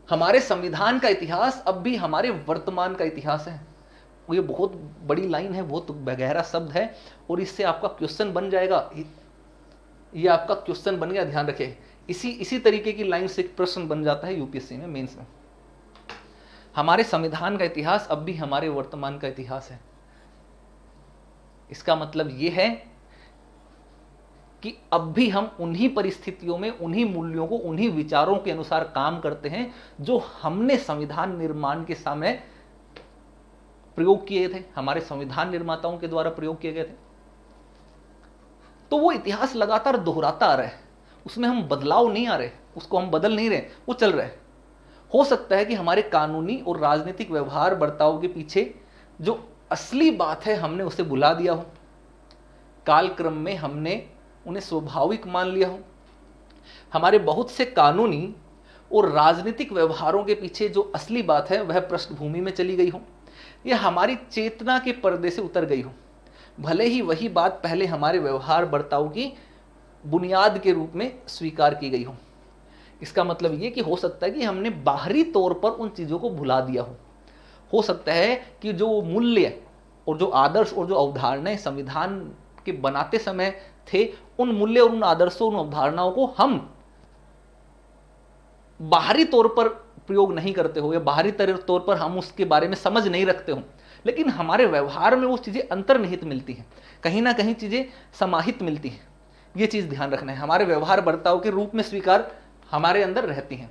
Speaker 1: हमारे संविधान का इतिहास अब भी हमारे वर्तमान का इतिहास है। ये बहुत बड़ी लाइन है, बहुत गहरा शब्द है, और इससे आपका क्वेश्चन बन जाएगा। ये आपका क्वेश्चन बन गया, ध्यान रखिए। इसी तरीके की लाइन से एक प्रश्न बन जाता है यूपीएससी में, मेंस में। हमारे संविधान का इतिहास अब भी हमारे वर्तमान का इतिहास है। इसका मतलब यह है कि अब भी हम उन्हीं परिस्थितियों में उन्हीं मूल्यों को, उन्हीं विचारों के अनुसार काम करते हैं जो हमने संविधान निर्माण के समय प्रयोग किए थे, हमारे संविधान निर्माताओं के द्वारा प्रयोग किए गए थे। तो वो इतिहास लगातार दोहराता आ रहा है, उसमें हम बदलाव नहीं आ रहे, उसको हम बदल नहीं रहे, वो चल रहा है। हो सकता है कि हमारे कानूनी और राजनीतिक व्यवहार बर्ताव के पीछे जो असली बात है हमने उसे भुला दिया हो, कालक्रम में हमने उन्हें स्वाभाविक मान लिया हो। हमारे बहुत से कानूनी और राजनीतिक व्यवहारों के पीछे जो असली बात है वह पृष्ठभूमि में चली गई हो, यह हमारी चेतना के पर्दे से उतर गई हो। भले ही वही बात पहले हमारे व्यवहार बर्ताव की बुनियाद के रूप में स्वीकार की गई हो। इसका मतलब ये कि हो सकता है कि हमने बाहरी तौर पर उन चीज़ों को भुला दिया हो सकता है कि जो मूल्य और जो आदर्श और जो अवधारणाएं संविधान के बनाते समय थे, उन मूल्य और उन आदर्शों, उन अवधारणाओं को हम बाहरी तौर पर प्रयोग नहीं करते हो, या बाहरी तौर पर हम उसके बारे में समझ नहीं रखते हो, लेकिन हमारे व्यवहार में वो चीज़ें अंतर्निहित मिलती हैं, कहीं ना कहीं चीज़ें समाहित मिलती हैं। ये चीज़ ध्यान रखना है, हमारे व्यवहार बर्ताव के रूप में स्वीकार हमारे अंदर रहती हैं।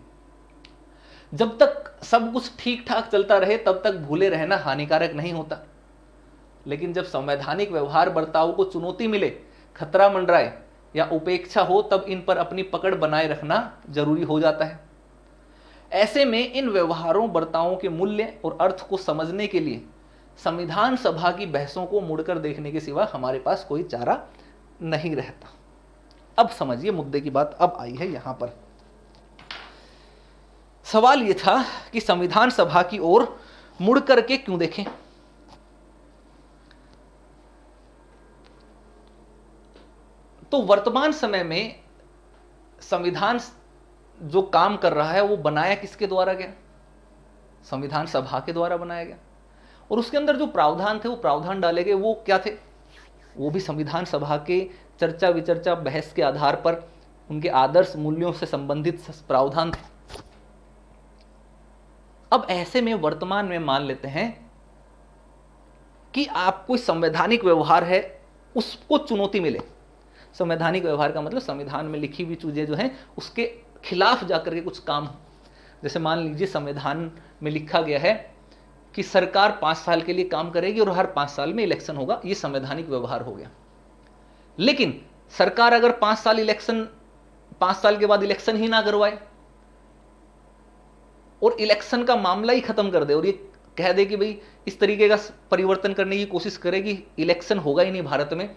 Speaker 1: जब तक सब कुछ ठीक ठाक चलता रहे तब तक भूले रहना हानिकारक नहीं होता, लेकिन जब संवैधानिक व्यवहार बर्ताव को चुनौती मिले, खतरा मंडराए या उपेक्षा हो, तब इन पर अपनी पकड़ बनाए रखना जरूरी हो जाता है। ऐसे में इन व्यवहारों बर्तावों के मूल्य और अर्थ को समझने के लिए संविधान सभा की बहसों को मुड़कर देखने के सिवा हमारे पास कोई चारा नहीं रहता। अब समझिए, मुद्दे की बात अब आई है यहां पर। सवाल यह था कि संविधान सभा की ओर मुड़ करके क्यों देखें। तो वर्तमान समय में संविधान जो काम कर रहा है वो बनाया किसके द्वारा गया? संविधान सभा के द्वारा बनाया गया। और उसके अंदर जो प्रावधान थे, वो प्रावधान डाले गए, वो क्या थे? वो भी संविधान सभा के चर्चा विचर्चा बहस के आधार पर उनके आदर्श मूल्यों से संबंधित प्रावधान थे। अब ऐसे में वर्तमान में मान लेते हैं कि आप कोई संवैधानिक व्यवहार है उसको चुनौती मिले। संवैधानिक व्यवहार का मतलब संविधान में लिखी हुई चीजें जो हैं उसके खिलाफ जाकर के कुछ काम हो। जैसे मान लीजिए संविधान में लिखा गया है कि सरकार 5 साल के लिए काम करेगी और हर 5 साल में इलेक्शन होगा, ये संवैधानिक व्यवहार हो गया। लेकिन सरकार अगर 5 साल के बाद इलेक्शन ही ना करवाए और इलेक्शन का मामला ही खत्म कर दे और ये कह दे कि भाई इस तरीके का परिवर्तन करने की कोशिश करे कि इलेक्शन होगा ही नहीं भारत में,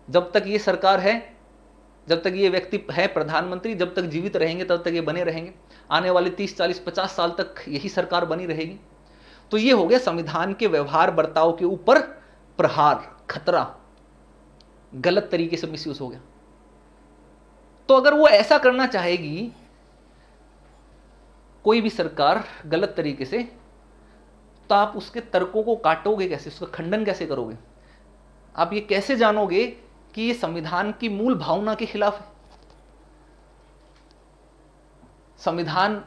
Speaker 1: जब तक ये सरकार है, जब तक ये व्यक्ति है प्रधानमंत्री, जब तक जीवित रहेंगे तब तक ये बने रहेंगे, आने वाले 30, 40, 50 साल तक यही सरकार बनी रहेगी। तो ये हो गया संविधान के व्यवहार बर्ताव के ऊपर प्रहार, खतरा, गलत तरीके से मिसयूज हो गया। तो अगर वो ऐसा करना चाहेगी कोई भी सरकार गलत तरीके से, तो आप उसके तर्कों को काटोगे कैसे, उसका खंडन कैसे करोगे? आप ये कैसे जानोगे कि ये संविधान की मूल भावना के खिलाफ है? संविधान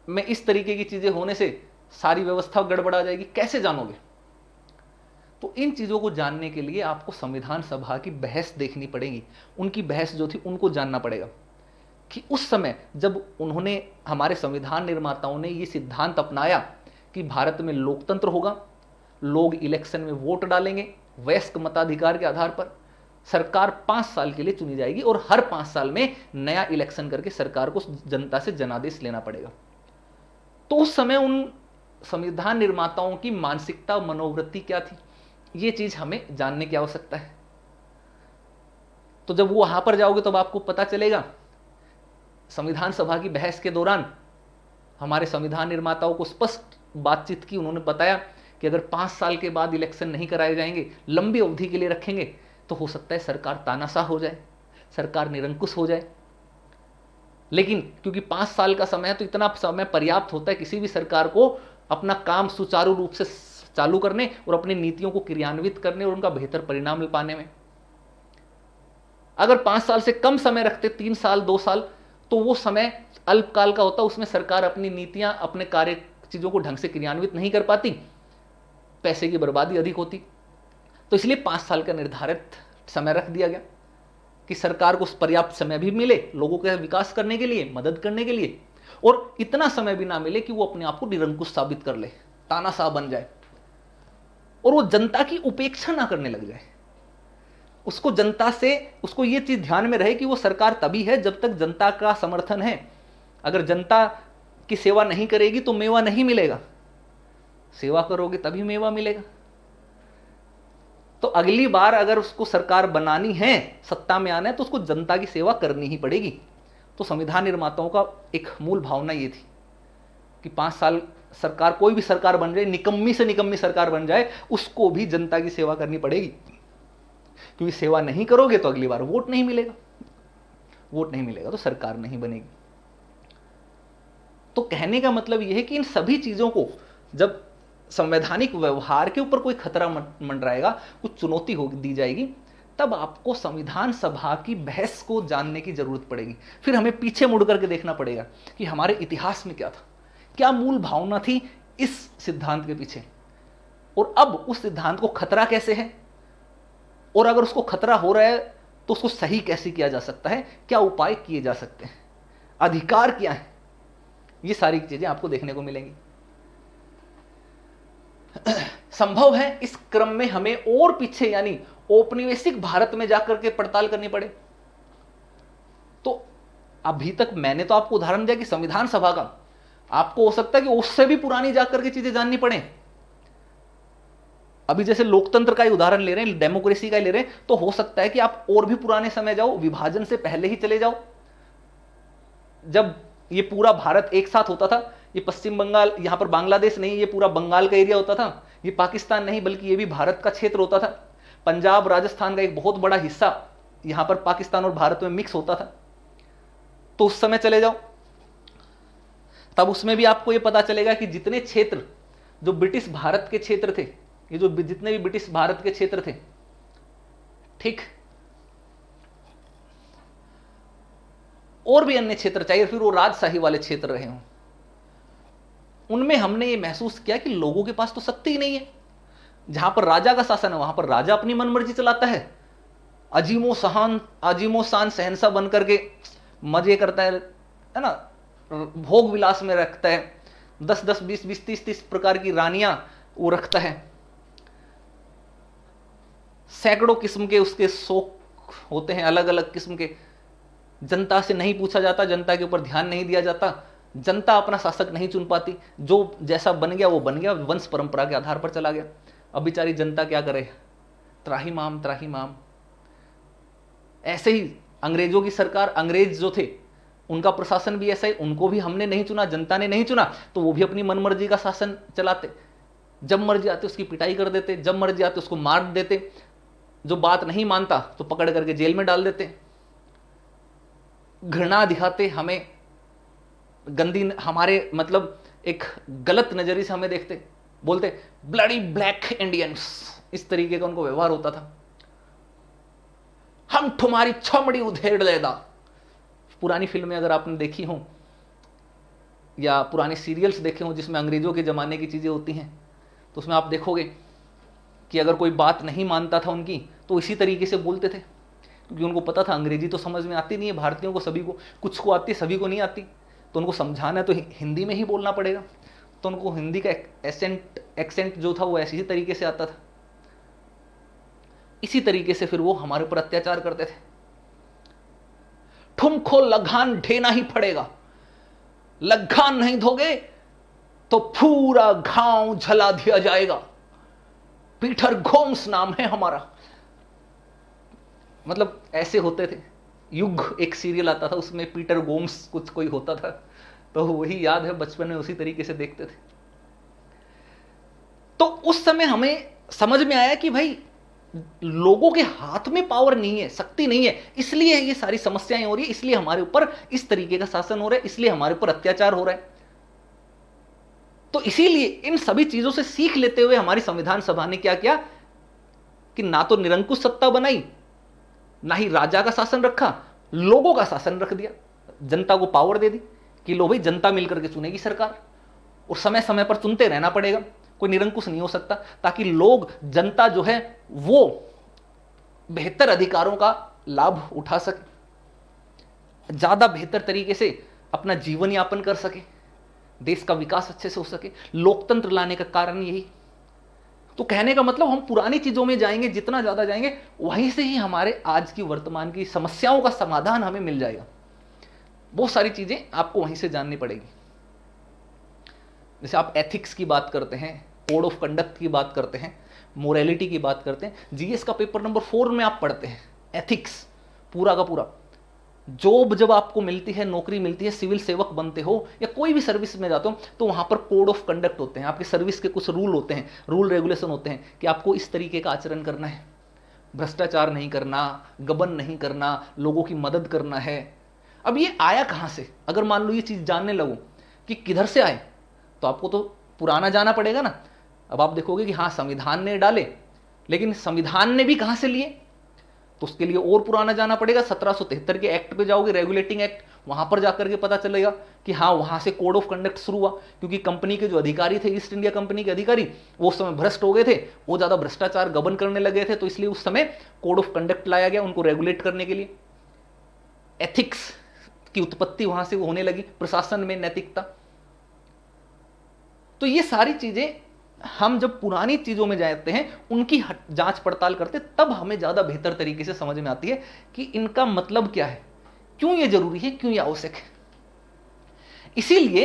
Speaker 1: में इस तरीके की चीजें होने से सारी व्यवस्था गड़बड़ा जाएगी, कैसे जानोगे? तो इन चीजों को जानने के लिए आपको संविधान सभा की बहस देखनी पड़ेगी। उनकी बहस जो थी उनको जानना पड़ेगा कि उस समय जब उन्होंने, हमारे संविधान निर्माताओं ने ये सिद्धांत अपनाया कि भारत में लोकतंत्र होगा, लोग इलेक्शन में वोट डालेंगे, वयस्क मताधिकार के आधार पर सरकार 5 साल के लिए चुनी जाएगी और हर 5 साल में नया इलेक्शन करके सरकार को जनता से जनादेश लेना पड़ेगा। तो उस समय उन संविधान निर्माताओं की मानसिकता, मनोवृत्ति क्या थी, ये चीज हमें जानने की आवश्यकता है। तो जब वो वहां पर जाओगे तब आपको पता चलेगा। संविधान सभा की बहस के दौरान हमारे संविधान निर्माताओं को स्पष्ट बातचीत की, उन्होंने बताया कि अगर 5 साल के बाद इलेक्शन नहीं कराए जाएंगे, लंबी अवधि के लिए रखेंगे, तो हो सकता है सरकार तानाशाह हो जाए, सरकार निरंकुश हो जाए। लेकिन क्योंकि 5 साल का समय है तो इतना समय पर्याप्त होता है किसी भी सरकार को अपना काम सुचारू रूप से चालू करने और अपनी नीतियों को क्रियान्वित करने और उनका बेहतर परिणाम पाने में। अगर 5 साल से कम समय रखते, 3 साल 2 साल, तो वो समय अल्पकाल का होता, उसमें सरकार अपनी नीतियां, अपने कार्य चीजों को ढंग से क्रियान्वित नहीं कर पाती, पैसे की बर्बादी अधिक होती। तो इसलिए 5 साल का निर्धारित समय रख दिया गया कि सरकार को पर्याप्त समय भी मिले लोगों के विकास करने के लिए, मदद करने के लिए, और इतना समय भी ना मिले कि वो अपने आप को निरंकुश साबित कर ले, तानाशाह बन जाए और वो जनता की उपेक्षा ना करने लग जाए। उसको जनता से, उसको ये चीज ध्यान में रहे कि वो सरकार तभी है जब तक जनता का समर्थन है। अगर जनता की सेवा नहीं करेगी तो मेवा नहीं मिलेगा, सेवा करोगे तभी मेवा मिलेगा। तो अगली बार अगर उसको सरकार बनानी है, सत्ता में आना है, तो उसको जनता की सेवा करनी ही पड़ेगी। तो संविधान निर्माताओं का एक मूल भावना ये थी कि 5 साल सरकार, कोई भी सरकार बन जाए, निकम्मी से निकम्मी सरकार बन जाए, उसको भी जनता की सेवा करनी पड़ेगी, क्योंकि सेवा नहीं करोगे तो अगली बार वोट नहीं मिलेगा, वोट नहीं मिलेगा तो सरकार नहीं बनेगी। तो कहने का मतलब यह है कि इन सभी चीजों को जब संवैधानिक व्यवहार के ऊपर कोई खतरा मंडराएगा, कुछ चुनौती हो दी जाएगी, तब आपको संविधान सभा की बहस को जानने की जरूरत पड़ेगी। फिर हमें पीछे मुड़ करके देखना पड़ेगा कि हमारे इतिहास में क्या था, क्या मूल भावना थी इस सिद्धांत के पीछे, और अब उस सिद्धांत को खतरा कैसे है, और अगर उसको खतरा हो रहा है तो उसको सही कैसे किया जा सकता है, क्या उपाय किए जा सकते हैं, अधिकार क्या है, ये सारी चीजें आपको देखने को मिलेंगी। संभव है इस क्रम में हमें और पीछे, यानी औपनिवेशिक भारत में जाकर के पड़ताल करनी पड़े। तो अभी तक मैंने तो आपको उदाहरण दिया कि संविधान सभा का, आपको हो सकता है कि उससे भी पुरानी जाकर के चीजें जाननी पड़े। अभी जैसे लोकतंत्र का ही उदाहरण ले रहे हैं, डेमोक्रेसी का ही ले रहे हैं, तो हो सकता है कि आप और भी पुराने समय जाओ, विभाजन से पहले ही चले जाओ, जब ये पूरा भारत एक साथ होता था। ये पश्चिम बंगाल, यहां पर बांग्लादेश नहीं, ये पूरा बंगाल का एरिया होता था, ये पाकिस्तान नहीं बल्कि ये भी भारत का क्षेत्र होता था। पंजाब, राजस्थान का एक बहुत बड़ा हिस्सा यहां पर पाकिस्तान और भारत में मिक्स होता था। तो उस समय चले जाओ, तब उसमें भी आपको ये पता चलेगा कि जितने क्षेत्र जो ब्रिटिश भारत के क्षेत्र थे, ये जो जितने भी ब्रिटिश भारत के क्षेत्र थे, ठीक, और भी अन्य क्षेत्र, चाहिए फिर वो राजशाही वाले क्षेत्र रहे हों, उनमें हमने ये महसूस किया कि लोगों के पास तो शक्ति ही नहीं है। जहां पर राजा का शासन है वहां पर राजा अपनी मनमर्जी चलाता है, अजीमो शान शहंशाह बन करके मजे करता है ना, भोग विलास में रखता है, 10-10, 20-20, 30-30 प्रकार की रानियां वो रखता है, सैकड़ों किस्म के उसके शौक होते हैं, अलग अलग किस्म के। जनता से नहीं पूछा जाता, जनता के ऊपर ध्यान नहीं दिया जाता, जनता अपना शासक नहीं चुन पाती, जो जैसा बन गया वो बन गया, वंश परंपरा के आधार पर चला गया। अब बेचारी जनता क्या करे, त्राही माम त्राही माम। ऐसे ही अंग्रेजों की सरकार, अंग्रेज जो थे उनका प्रशासन भी ऐसा ही, उनको भी हमने नहीं चुना, जनता ने नहीं चुना, तो वो भी अपनी मनमर्जी का शासन चलाते, जब मर्जी आते उसकी पिटाई कर देते, जब मर्जी आते उसको मार देते, जो बात नहीं मानता तो पकड़ करके जेल में डाल देते, घृणा दिखाते, हमें गंदी, हमारे मतलब एक गलत नजरिए से हमें देखते, बोलते ब्लडी ब्लैक इंडियंस, इस तरीके का उनको व्यवहार होता था। हम तुम्हारी चमड़ी उधेड़ लेगा। पुरानी फिल्में अगर आपने देखी हो या पुराने सीरियल्स देखे हो जिसमें अंग्रेजों के जमाने की चीजें होती हैं, तो उसमें आप देखोगे कि अगर कोई बात नहीं मानता था उनकी तो इसी तरीके से बोलते थे, क्योंकि उनको पता था अंग्रेजी तो समझ में आती नहीं है भारतीयों को, सभी को, कुछ को आती, सभी को नहीं आती, तो उनको समझाना है तो हिंदी में ही बोलना पड़ेगा। तो उनको हिंदी का एक्सेंट जो था वो ऐसे ही तरीके से आता था। इसी तरीके से फिर वो हमारे ऊपर अत्याचार करते थे। तुमको लगान देना ही पड़ेगा, लगान नहीं दोगे तो पूरा गांव जला दिया जाएगा। पीटर गोम्स नाम है हमारा, मतलब ऐसे होते थे। युग एक सीरियल आता था, उसमें पीटर गोम्स कुछ कोई होता था, तो वही याद है, बचपन में उसी तरीके से देखते थे। तो उस समय हमें समझ में आया कि भाई लोगों के हाथ में पावर नहीं है, शक्ति नहीं है, इसलिए ये सारी समस्याएं हो रही है, इसलिए हमारे ऊपर इस तरीके का शासन हो रहा है, इसलिए हमारे ऊपर अत्याचार हो रहा है। तो इसीलिए इन सभी चीजों से सीख लेते हुए हमारी संविधान सभा ने क्या किया कि ना तो निरंकुश सत्ता बनाई, ना ही राजा का शासन रखा, लोगों का शासन रख दिया। जनता को पावर दे दी कि लो भाई जनता मिलकर के चुनेगी सरकार, और समय समय पर चुनते रहना पड़ेगा, कोई निरंकुश नहीं हो सकता, ताकि लोग, जनता जो है वो बेहतर अधिकारों का लाभ उठा सके, ज्यादा बेहतर तरीके से अपना जीवन यापन कर सके, देश का विकास अच्छे से हो सके। लोकतंत्र लाने का कारण यही। तो कहने का मतलब हम पुरानी चीजों में जाएंगे, जितना ज्यादा जाएंगे वहीं से ही हमारे आज की वर्तमान की समस्याओं का समाधान हमें मिल जाएगा। बहुत सारी चीजें आपको वहीं से जाननी पड़ेगी। जैसे आप एथिक्स की बात करते हैं, कोड ऑफ कंडक्ट की बात करते हैं, मोरालिटी की बात करते हैं, जीएस का पेपर नंबर 4 में आप पढ़ते हैं एथिक्स पूरा का पूरा। जॉब जब आपको मिलती है, नौकरी मिलती है, सिविल सेवक बनते हो या कोई भी सर्विस में जाते हो, तो वहां पर कोड ऑफ कंडक्ट होते हैं, आपकी सर्विस के कुछ रूल होते हैं, रूल रेगुलेशन होते हैं कि आपको इस तरीके का आचरण करना है, भ्रष्टाचार नहीं करना, गबन नहीं करना, लोगों की मदद करना है। अब ये आया कहां से? अगर मान लो ये चीज जानने लगो कि किधर से आए, तो आपको तो पुराना जाना पड़ेगा ना। अब आप देखोगे कि हाँ संविधान ने डाले, लेकिन संविधान ने भी कहां से लिए, तो उसके लिए और पुराना जाना पड़ेगा। 1773 के एक्ट पे जाओगे, रेगुलेटिंग एक्ट, वहां पर जाकर के पता चलेगा कि हाँ वहां से कोड ऑफ कंडक्ट शुरू हुआ, क्योंकि कंपनी के जो अधिकारी थे, ईस्ट इंडिया कंपनी के अधिकारी, वो उस समय भ्रष्ट हो गए थे, वो ज्यादा भ्रष्टाचार गबन करने लगे थे, तो इसलिए उस समय कोड ऑफ कंडक्ट लाया गया उनको रेगुलेट करने के लिए। एथिक्स की उत्पत्ति वहां से होने लगी, प्रशासन में नैतिकता। तो ये सारी चीजें हम जब पुरानी चीजों में जाते हैं, उनकी जांच पड़ताल करते, तब हमें ज्यादा बेहतर तरीके से समझ में आती है कि इनका मतलब क्या है, क्यों ये जरूरी है, क्यों ये आवश्यक है। इसीलिए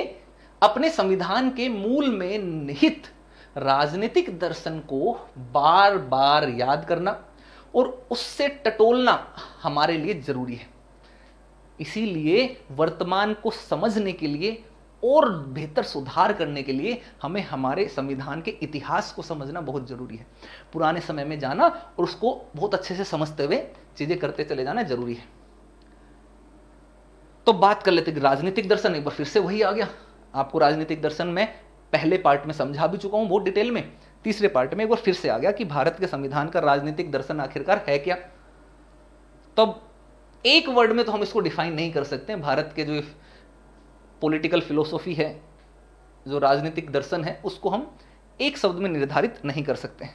Speaker 1: अपने संविधान के मूल में निहित राजनीतिक दर्शन को बार बार याद करना और उससे टटोलना हमारे लिए जरूरी है। इसीलिए वर्तमान को समझने के लिए और बेहतर सुधार करने के लिए हमें हमारे संविधान के इतिहास को समझना बहुत जरूरी है। पुराने समय में जाना और उसको बहुत अच्छे से समझते हुए चीजें करते चले जाना जरूरी है। तो बात कर लेते हैं राजनीतिक दर्शन। एक बार फिर से वही आ गया। आपको राजनीतिक दर्शन में पहले पार्ट में समझा भी चुका हूं बहुत डिटेल में, तीसरे पार्ट में एक बार फिर से आ गया कि भारत के संविधान का राजनीतिक दर्शन आखिरकार है क्या। तब एक वर्ड में तो हम इसको डिफाइन नहीं कर सकते। भारत के जो पॉलिटिकल फिलोसॉफी है, जो राजनीतिक दर्शन है, उसको हम एक शब्द में निर्धारित नहीं कर सकते।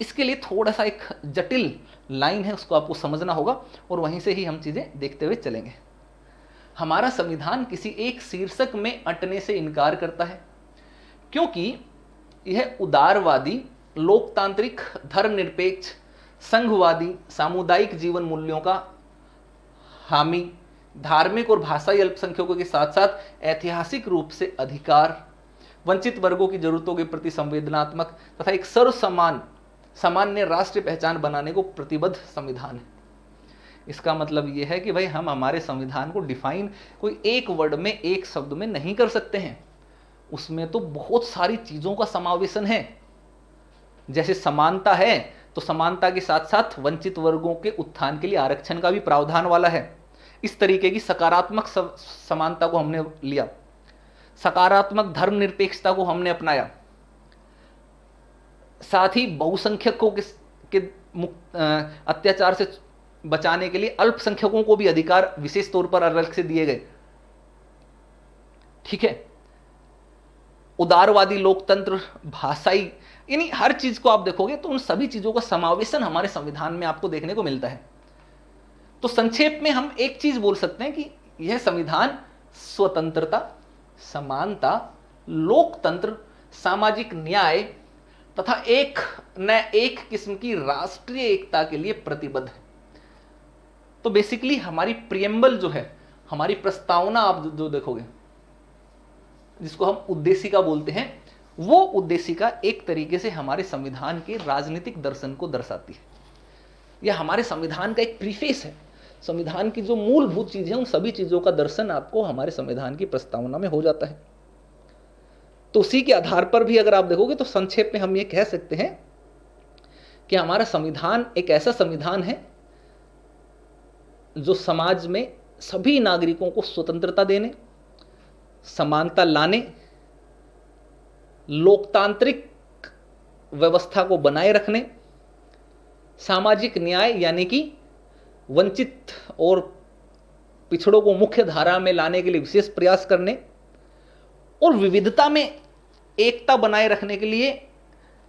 Speaker 1: इसके लिए थोड़ा सा एक जटिल लाइन है, उसको आपको समझना होगा और वहीं से ही हम चीजें देखते हुए चलेंगे। हमारा संविधान किसी एक शीर्षक में अटने से इनकार करता है, क्योंकि यह उदारवादी, लोकतांत्रिक, धर्मनिरपेक्ष, संघवादी, सामुदायिक जीवन मूल्यों का हामी, धार्मिक और भाषाई अल्पसंख्यकों के साथ साथ ऐतिहासिक रूप से अधिकार, वंचित वर्गों की जरूरतों के प्रति संवेदनात्मक तथा एक सर्वसमान सामान्य राष्ट्रीय पहचान बनाने को प्रतिबद्ध संविधान है। इसका मतलब यह है कि भाई हम हमारे संविधान को डिफाइन कोई एक वर्ड में, एक शब्द में नहीं कर सकते हैं। उसमें तो बहुत सारी चीजों का समावेशन है। जैसे समानता है, तो समानता के साथ साथ वंचित वर्गों के उत्थान के लिए आरक्षण का भी प्रावधान वाला है। इस तरीके की सकारात्मक समानता को हमने लिया, सकारात्मक धर्मनिरपेक्षता को हमने अपनाया। साथ ही बहुसंख्यकों के अत्याचार से बचाने के लिए अल्पसंख्यकों को भी अधिकार विशेष तौर पर अलग से दिए गए। ठीक है, उदारवादी, लोकतंत्र, भाषाई, यानी हर चीज को आप देखोगे तो उन सभी चीजों का समावेशन हमारे संविधान में आपको देखने को मिलता है। तो संक्षेप में हम एक चीज बोल सकते हैं कि यह संविधान स्वतंत्रता, समानता, लोकतंत्र, सामाजिक न्याय तथा एक किस्म की राष्ट्रीय एकता के लिए प्रतिबद्ध है। तो बेसिकली हमारी प्रियम्बल जो है, हमारी प्रस्तावना आप जो देखोगे, जिसको हम उद्देशिका बोलते हैं, वो उद्देशिका एक तरीके से हमारे संविधान के राजनीतिक दर्शन को दर्शाती है। यह हमारे संविधान का एक प्रीफेस है। संविधान की जो मूलभूत चीजें हैं उन सभी चीजों का दर्शन आपको हमारे संविधान की प्रस्तावना में हो जाता है। तो उसी के आधार पर भी अगर आप देखोगे तो संक्षेप में हम ये कह सकते हैं कि हमारा संविधान एक ऐसा संविधान है जो समाज में सभी नागरिकों को स्वतंत्रता देने, समानता लाने, लोकतांत्रिक व्यवस्था को बनाए रखने, सामाजिक न्याय यानी कि वंचित और पिछड़ों को मुख्य धारा में लाने के लिए विशेष प्रयास करने और विविधता में एकता बनाए रखने के लिए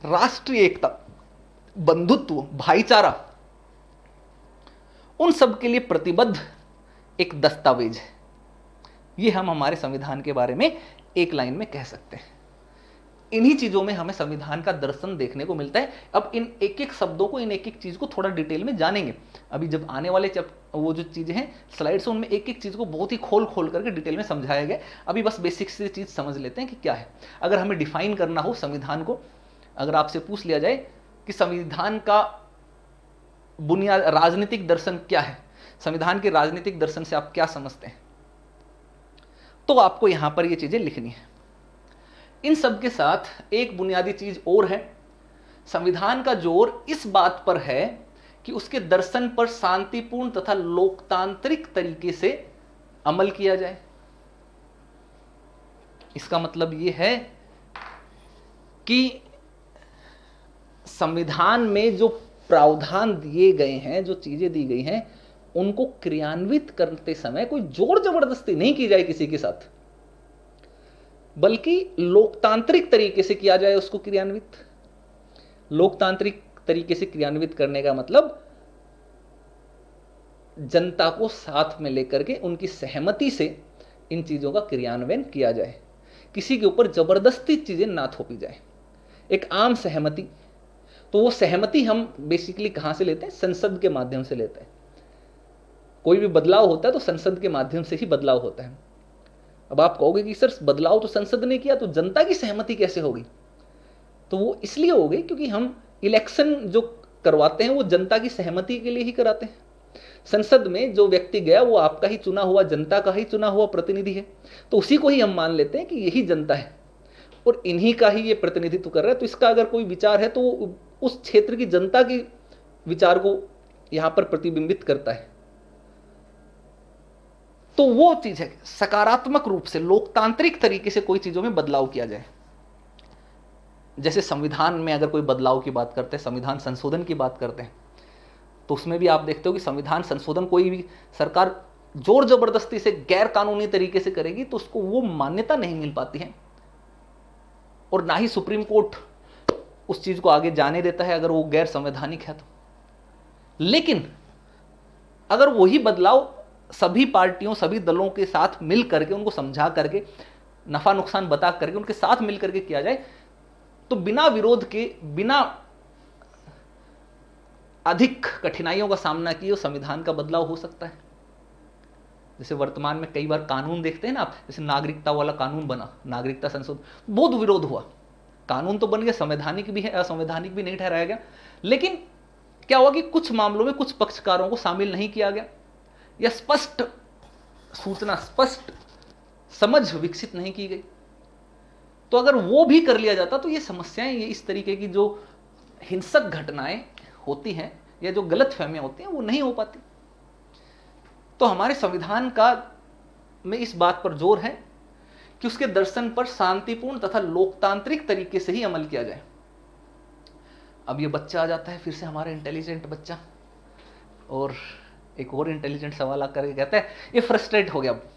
Speaker 1: राष्ट्रीय एकता, बंधुत्व, भाईचारा, उन सब के लिए प्रतिबद्ध एक दस्तावेज है। ये हम हमारे संविधान के बारे में एक लाइन में कह सकते हैं। इन्हीं चीजों में हमें संविधान का दर्शन देखने को मिलता है। अब इन एक एक शब्दों को, इन एक एक चीज को थोड़ा डिटेल में जानेंगे। अभी जब आने वाले वो जो चीजें हैं स्लाइड्स, उनमें एक एक चीज को बहुत ही खोल खोल करके डिटेल में समझाया गया। अभी बस बेसिक से चीज समझ लेते हैं कि क्या है। अगर हमें डिफाइन करना हो संविधान को, अगर आपसे पूछ लिया जाए कि संविधान का बुनियाद राजनीतिक दर्शन क्या है, संविधान के राजनीतिक दर्शन से आप क्या समझते हैं, तो आपको यहां पर ये चीजें लिखनी है। इन सब के साथ एक बुनियादी चीज और है, संविधान का जोर इस बात पर है कि उसके दर्शन पर शांतिपूर्ण तथा लोकतांत्रिक तरीके से अमल किया जाए। इसका मतलब यह है कि संविधान में जो प्रावधान दिए गए हैं, जो चीजें दी गई हैं, उनको क्रियान्वित करते समय कोई जोर जबरदस्ती नहीं की जाए किसी के साथ, बल्कि लोकतांत्रिक तरीके से किया जाए उसको क्रियान्वित। लोकतांत्रिक तरीके से क्रियान्वित करने का मतलब जनता को साथ में लेकर के उनकी सहमति से इन चीजों का क्रियान्वयन किया जाए, किसी के ऊपर जबरदस्ती चीजें ना थोपी जाए, एक आम सहमति। तो वो सहमति हम बेसिकली कहां से लेते हैं? संसद के माध्यम से लेते हैं। कोई भी बदलाव होता है तो संसद के माध्यम से ही बदलाव होता है। अब आप कहोगे कि सर बदलाव तो संसद ने किया, तो जनता की सहमति कैसे होगी? तो वो इसलिए हो गई क्योंकि हम इलेक्शन जो करवाते हैं वो जनता की सहमति के लिए ही कराते हैं। संसद में जो व्यक्ति गया वो आपका ही चुना हुआ, जनता का ही चुना हुआ प्रतिनिधि है, तो उसी को ही हम मान लेते हैं कि यही जनता है और इन्हीं का ही ये प्रतिनिधित्व कर रहा है। तो इसका अगर कोई विचार है तो वो उस क्षेत्र की जनता के विचार को यहां पर प्रतिबिंबित करता है। तो वो चीज है सकारात्मक रूप से लोकतांत्रिक तरीके से कोई चीजों में बदलाव किया जाए। जैसे संविधान में अगर कोई बदलाव की बात करते हैं, संविधान संशोधन की बात करते हैं, तो उसमें भी आप देखते हो कि संविधान संशोधन कोई भी सरकार जोर जबरदस्ती से गैर कानूनी तरीके से करेगी तो उसको वो मान्यता नहीं मिल पाती है और ना ही सुप्रीम कोर्ट उस चीज को आगे जाने देता है अगर वो गैर संवैधानिक है तो। लेकिन अगर वही बदलाव सभी पार्टियों, सभी दलों के साथ मिल करके, उनको समझा करके, नफा नुकसान बता करके उनके साथ मिल करके किया जाए तो बिना विरोध के, बिना अधिक कठिनाइयों का सामना किए संविधान का बदलाव हो सकता है। जैसे वर्तमान में कई बार कानून देखते हैं ना आप, जैसे नागरिकता वाला कानून बना, नागरिकता संशोधन, बहुत विरोध हुआ। कानून तो बन गया, संवैधानिक भी है, असंवैधानिक भी नहीं ठहराया गया, लेकिन क्या हुआ कि कुछ मामलों में कुछ पक्षकारों को शामिल नहीं किया गया या स्पष्ट सूचना, स्पष्ट समझ विकसित नहीं की गई। तो अगर वो भी कर लिया जाता तो ये समस्याएं, ये इस तरीके की जो हिंसक घटनाएं होती हैं या जो गलत फहमियां होती हैं वो नहीं हो पाती। तो हमारे संविधान का में इस बात पर जोर है कि उसके दर्शन पर शांतिपूर्ण तथा लोकतांत्रिक तरीके से ही अमल किया जाए। अब ये बच्चा आ जाता है फिर से, हमारा इंटेलिजेंट बच्चा, और एक और इंटेलिजेंट सवाल आकर के कहता है, ये फ्रस्ट्रेट हो गया अब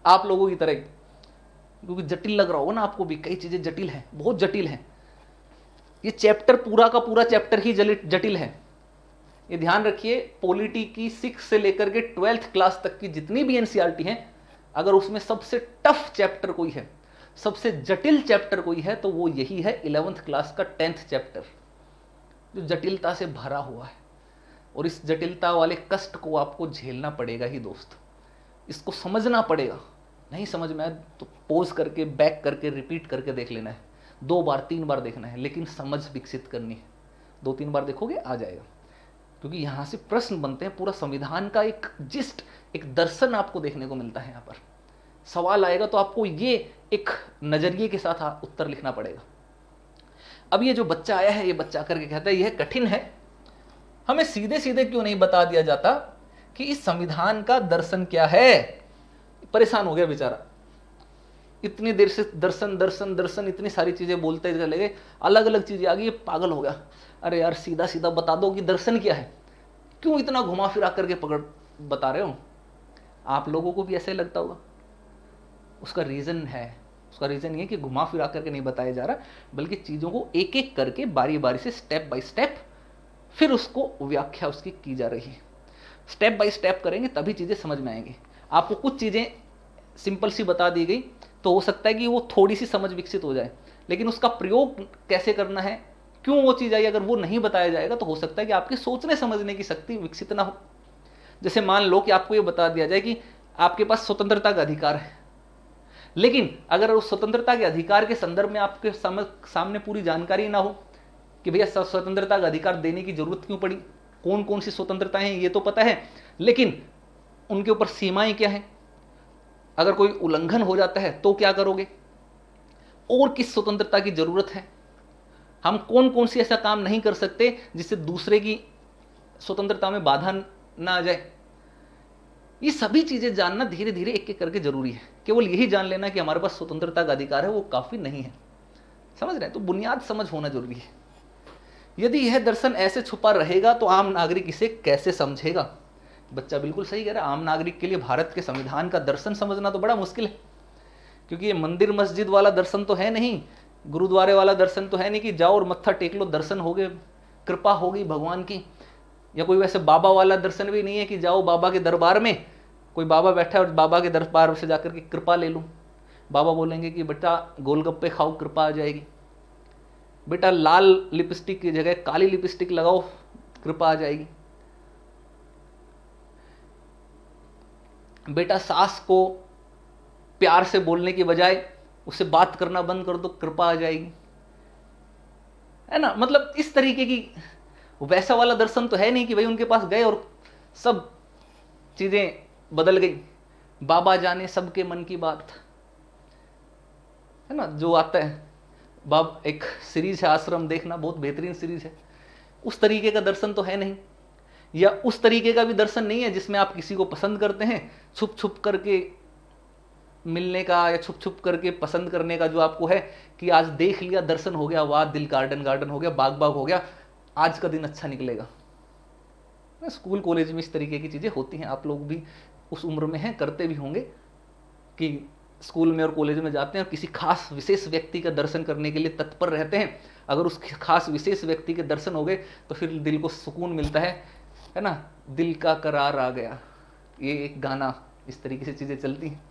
Speaker 1: आप लोगों की तरह, क्योंकि जटिल लग रहा होगा ना आपको भी, कई चीजें जटिल हैं, बहुत जटिल हैं। ये चैप्टर पूरा का पूरा चैप्टर ही जटिल है। ये ध्यान रखिए, पॉलिटी की 6 से लेकर के 12th क्लास तक की जितनी भी एनसीईआरटी हैं, अगर उसमें सबसे टफ चैप्टर कोई है, सबसे जटिल चैप्टर कोई है, तो वो यही है 11th क्लास का 10th चैप्टर, जो जटिलता से भरा हुआ है। और इस जटिलता वाले कष्ट को आपको झेलना पड़ेगा ही दोस्त, इसको समझना पड़ेगा। नहीं समझ में आए तो पॉज करके, बैक करके, रिपीट करके देख लेना है, 2 बार 3 बार देखना है, लेकिन समझ विकसित करनी है। 2-3 बार देखोगे आ जाएगा। क्योंकि यहाँ से प्रश्न बनते हैं, पूरा संविधान का एक जिस्ट, एक दर्शन आपको देखने को मिलता है। यहाँ पर सवाल आएगा तो आपको ये एक नजरिए के साथ उत्तर लिखना पड़ेगा। अब ये जो बच्चा आया है, ये बच्चा करके कहता है यह कठिन है, हमें सीधे सीधे क्यों नहीं बता दिया जाता कि इस संविधान का दर्शन क्या है। परेशान हो गया बेचारा, इतनी देर से दर्शन दर्शन दर्शन इतनी सारी चीजें बोलते चले गए, अलग अलग चीजें आ गई, पागल हो गया। अरे यार सीधा सीधा बता दो कि दर्शन क्या है, क्यों इतना घुमा फिरा करके पकड़ बता रहे हो। आप लोगों को भी ऐसे लगता होगा। उसका रीजन है, उसका रीजन ये कि घुमा फिरा करके नहीं बताया जा रहा, बल्कि चीजों को एक एक करके बारी बारी से स्टेप बाय स्टेप फिर उसको व्याख्या उसकी की जा रही है। स्टेप बाय स्टेप करेंगे तभी चीजें समझ में आएंगी। आपको कुछ चीजें सिंपल सी बता दी गई तो हो सकता है कि वो थोड़ी सी समझ विकसित हो जाए, लेकिन उसका प्रयोग कैसे करना है, क्यों वो चीज आई, अगर वो नहीं बताया जाएगा तो हो सकता है कि आपकी सोचने समझने की शक्ति विकसित ना हो। जैसे मान लो कि आपको ये बता दिया जाए कि आपके पास स्वतंत्रता का अधिकार है, लेकिन अगर उस स्वतंत्रता के अधिकार के संदर्भ में आपके सामने पूरी जानकारी ना हो कि भैया स्वतंत्रता का अधिकार देने की जरूरत क्यों पड़ी, कौन कौन सी स्वतंत्रताएं हैं ये तो पता है, लेकिन उनके ऊपर सीमाएं क्या हैं, अगर कोई उल्लंघन हो जाता है तो क्या करोगे, और किस स्वतंत्रता की जरूरत है, हम कौन कौन सी ऐसा काम नहीं कर सकते जिससे दूसरे की स्वतंत्रता में बाधा ना आ जाए। ये सभी चीजें जानना धीरे धीरे एक एक करके जरूरी है। केवल यही जान लेना कि हमारे पास स्वतंत्रता का अधिकार है वो काफी नहीं है, समझ रहे हैं। तो बुनियाद समझ होना जरूरी है। यदि यह दर्शन ऐसे छुपा रहेगा तो आम नागरिक इसे कैसे समझेगा। बच्चा बिल्कुल सही कह रहा है, आम नागरिक के लिए भारत के संविधान का दर्शन समझना तो बड़ा मुश्किल है, क्योंकि ये मंदिर मस्जिद वाला दर्शन तो है नहीं, गुरुद्वारे वाला दर्शन तो है नहीं कि जाओ और मत्था टेक लो दर्शन हो गए, कृपा होगी भगवान की। या कोई वैसे बाबा वाला दर्शन भी नहीं है कि जाओ बाबा के दरबार में, कोई बाबा बैठा है और बाबा के दरबार से जाकर के कृपा ले लो। बाबा बोलेंगे कि बेटा गोलगप्पे खाओ कृपा आ जाएगी, बेटा लाल लिपस्टिक की जगह काली लिपस्टिक लगाओ कृपा आ जाएगी, बेटा सास को प्यार से बोलने की बजाय उससे बात करना बंद कर दो कृपा आ जाएगी, है ना। मतलब इस तरीके की वैसा वाला दर्शन तो है नहीं कि भाई उनके पास गए और सब चीजें बदल गई। बाबा जाने सबके मन की बात, है ना, जो आता है एक सीरीज है आश्रम, देखना बहुत बेहतरीन सीरीज है। उस तरीके का दर्शन तो है नहीं, या उस तरीके का भी दर्शन नहीं है जिसमें आप किसी को पसंद करते हैं, छुप छुप करके मिलने का या छुप छुप करके पसंद करने का जो आपको है कि आज देख लिया दर्शन हो गया, वाह दिल गार्डन गार्डन हो गया, बाग बाग हो गया, आज का दिन अच्छा निकलेगा। स्कूल कॉलेज में इस तरीके की चीजें होती हैं, आप लोग भी उस उम्र में हैं, करते भी होंगे कि स्कूल में और कॉलेज में जाते हैं और किसी खास विशेष व्यक्ति का दर्शन करने के लिए तत्पर रहते हैं। अगर उस खास विशेष व्यक्ति के दर्शन हो गए तो फिर दिल को सुकून मिलता है ना, दिल का करार आ गया, ये एक गाना, इस तरीके से चीजें चलती हैं।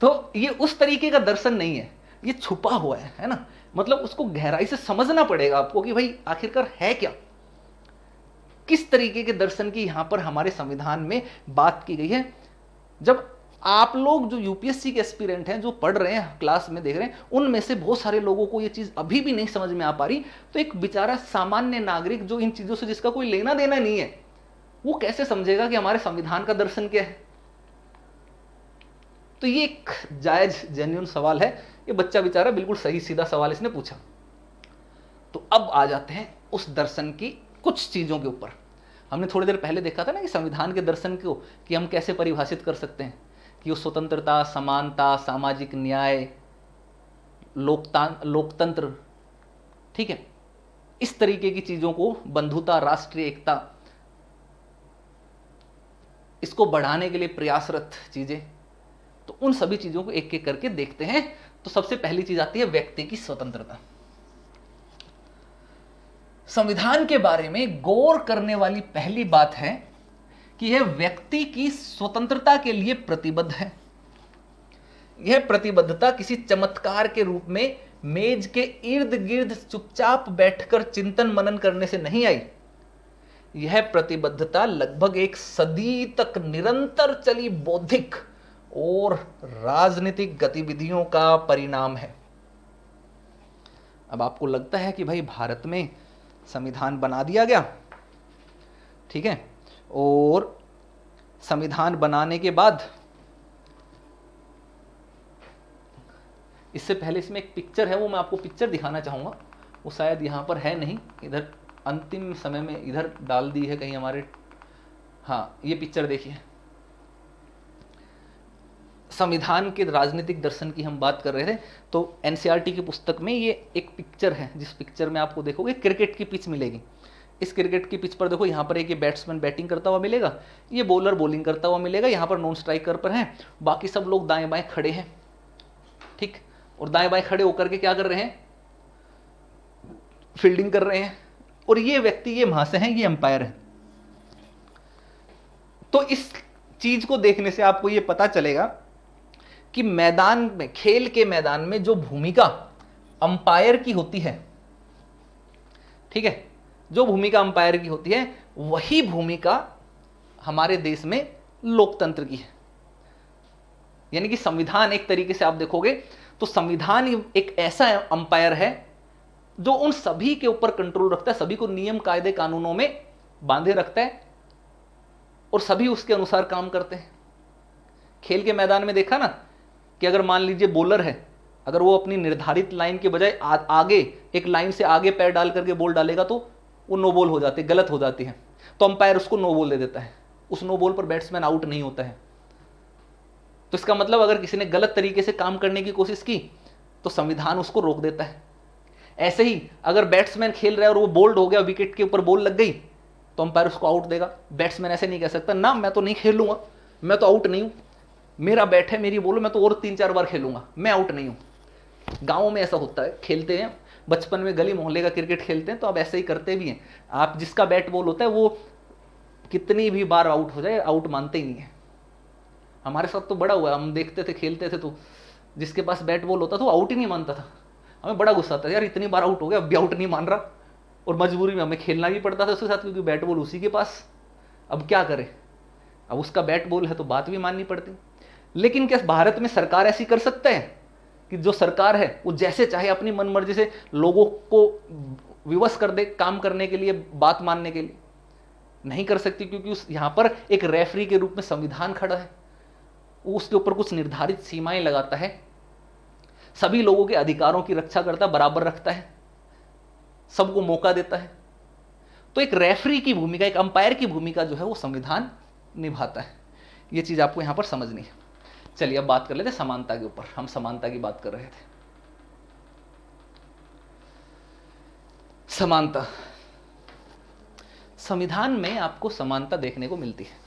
Speaker 1: तो ये उस तरीके का दर्शन नहीं है, ये छुपा हुआ है ना। मतलब उसको गहराई से समझना पड़ेगा आपको कि भाई आखिरकार है क्या, किस तरीके के दर्शन की यहां पर हमारे संविधान में बात की गई है। जब आप लोग जो यूपीएससी के एस्पिरेंट हैं, जो पढ़ रहे हैं, क्लास में देख रहे हैं, उनमें से बहुत सारे लोगों को ये चीज अभी भी नहीं समझ में आ पा रही, तो एक बेचारा सामान्य नागरिक जो इन चीजों से जिसका कोई लेना देना नहीं है, वो कैसे समझेगा कि हमारे संविधान का दर्शन क्या है। तो ये एक जायज जेन्युइन सवाल है, ये बच्चा बेचारा बिल्कुल सही सीधा सवाल इसने पूछा। तो अब आ जाते हैं उस दर्शन की कुछ चीजों के ऊपर। हमने थोड़ी देर पहले देखा था ना कि संविधान के दर्शन को कि हम कैसे परिभाषित कर सकते हैं, कि वो स्वतंत्रता, समानता, सामाजिक न्याय, लोकतंत्र, ठीक है, इस तरीके की चीजों को, बंधुता, राष्ट्रीय एकता, इसको बढ़ाने के लिए प्रयासरत चीजें, तो उन सभी चीजों को एक एक करके देखते हैं। तो सबसे पहली चीज आती है व्यक्ति की स्वतंत्रता। संविधान के बारे में गौर करने वाली पहली बात है कि यह व्यक्ति की स्वतंत्रता के लिए प्रतिबद्ध है। यह प्रतिबद्धता किसी चमत्कार के रूप में मेज के इर्द गिर्द चुपचाप बैठकर चिंतन मनन करने से नहीं आई। यह प्रतिबद्धता लगभग एक सदी तक निरंतर चली बौद्धिक और राजनीतिक गतिविधियों का परिणाम है। अब आपको लगता है कि भाई भारत में संविधान बना दिया गया, ठीक है। और संविधान बनाने के बाद, इससे पहले इसमें एक पिक्चर है, वो मैं आपको पिक्चर दिखाना चाहूँगा, वो शायद यहाँ पर है नहीं, इधर अंतिम समय में इधर डाल दी है कहीं हमारे, हाँ ये पिक्चर देखिए। संविधान के राजनीतिक दर्शन की हम बात कर रहे थे, तो एनसीईआरटी की पुस्तक में ये एक पिक्चर है, जिस पिक्चर में आपको देखोगे क्रिकेट की पिच मिलेगी। इस क्रिकेट की पिच पर देखो, यहाँ पर एक ये बैट्समैन बैटिंग करता हुआ मिलेगा, ये बॉलर बॉलिंग करता हुआ मिलेगा, यहाँ पर नॉन स्ट्राइकर पर है, बाकी सब लोग दाएं बाएं खड़े हैं, ठीक। और दाएं बाएं खड़े होकर के क्या कर रहे हैं, फील्डिंग कर रहे हैं। और ये व्यक्ति, ये महाशय हैं, ये अंपायर है। तो इस चीज को देखने से आपको ये पता चलेगा कि मैदान में, खेल के मैदान में जो भूमिका अंपायर की होती है, ठीक है, जो भूमिका अंपायर की होती है, वही भूमिका हमारे देश में लोकतंत्र की है। यानी कि संविधान, एक तरीके से आप देखोगे तो संविधान एक ऐसा अंपायर है जो उन सभी के ऊपर कंट्रोल रखता है, सभी को नियम कायदे कानूनों में बांधे रखता है और सभी उसके अनुसार काम करते हैं। खेल के मैदान में देखा ना कि अगर मान लीजिए बॉलर है, अगर वो अपनी निर्धारित लाइन के बजाय आगे, एक लाइन से आगे पैर डाल करके बॉल डालेगा तो वो नो बॉल हो जाती है, गलत हो जाती है, तो अंपायर उसको नो बॉल दे देता है। उस नो बॉल पर बैट्समैन आउट नहीं होता है। तो इसका मतलब अगर किसी ने गलत तरीके से काम करने की कोशिश की तो संविधान उसको रोक देता है। ऐसे ही अगर बैट्समैन खेल रहा है और वो बोल्ड हो गया, विकेट के ऊपर बॉल लग गई, तो अंपायर उसको आउट देगा। बैट्समैन ऐसे नहीं कह सकता ना मैं तो नहीं खेलूंगा, मैं तो आउट नहीं हूं, मेरा बैट है, मेरी बॉल, मैं तो और 3-4 बार खेलूंगा, मैं आउट नहीं हूं। गाँव में ऐसा होता है, खेलते हैं बचपन में, गली मोहल्ले का क्रिकेट खेलते हैं तो आप ऐसे ही करते भी हैं। आप जिसका बैट बॉल होता है वो कितनी भी बार आउट हो जाए, आउट मानते ही नहीं है। हमारे साथ तो बड़ा हुआ है, हम देखते थे, खेलते थे, तो जिसके पास बैट बॉल होता था वो आउट ही नहीं मानता था। हमें बड़ा गुस्सा आता था, यार इतनी बार आउट हो गया, अब भी आउट नहीं मान रहा। और मजबूरी में हमें खेलना भी पड़ता था उसके साथ, क्योंकि बैट बॉल उसी के पास। अब क्या करें, अब उसका बैट बॉल है तो बात भी माननी पड़ती। लेकिन क्या भारत में सरकार ऐसी कर सकता है कि जो सरकार है वो जैसे चाहे अपनी मन मर्जी से लोगों को विवश कर दे काम करने के लिए, बात मानने के लिए? नहीं कर सकती, क्योंकि उस यहाँ पर एक रेफरी के रूप में संविधान खड़ा है, वो उसके ऊपर कुछ निर्धारित सीमाएं लगाता है, सभी लोगों के अधिकारों की रक्षा करता है, बराबर रखता है, सबको मौका देता है। तो एक रेफरी की भूमिका, एक अंपायर की भूमिका जो है वो संविधान निभाता है। ये चीज आपको यहां पर समझनी है। चलिए अब बात कर लेते हैं समानता के ऊपर। हम समानता की बात कर रहे थे। समानता, संविधान में आपको समानता देखने को मिलती है।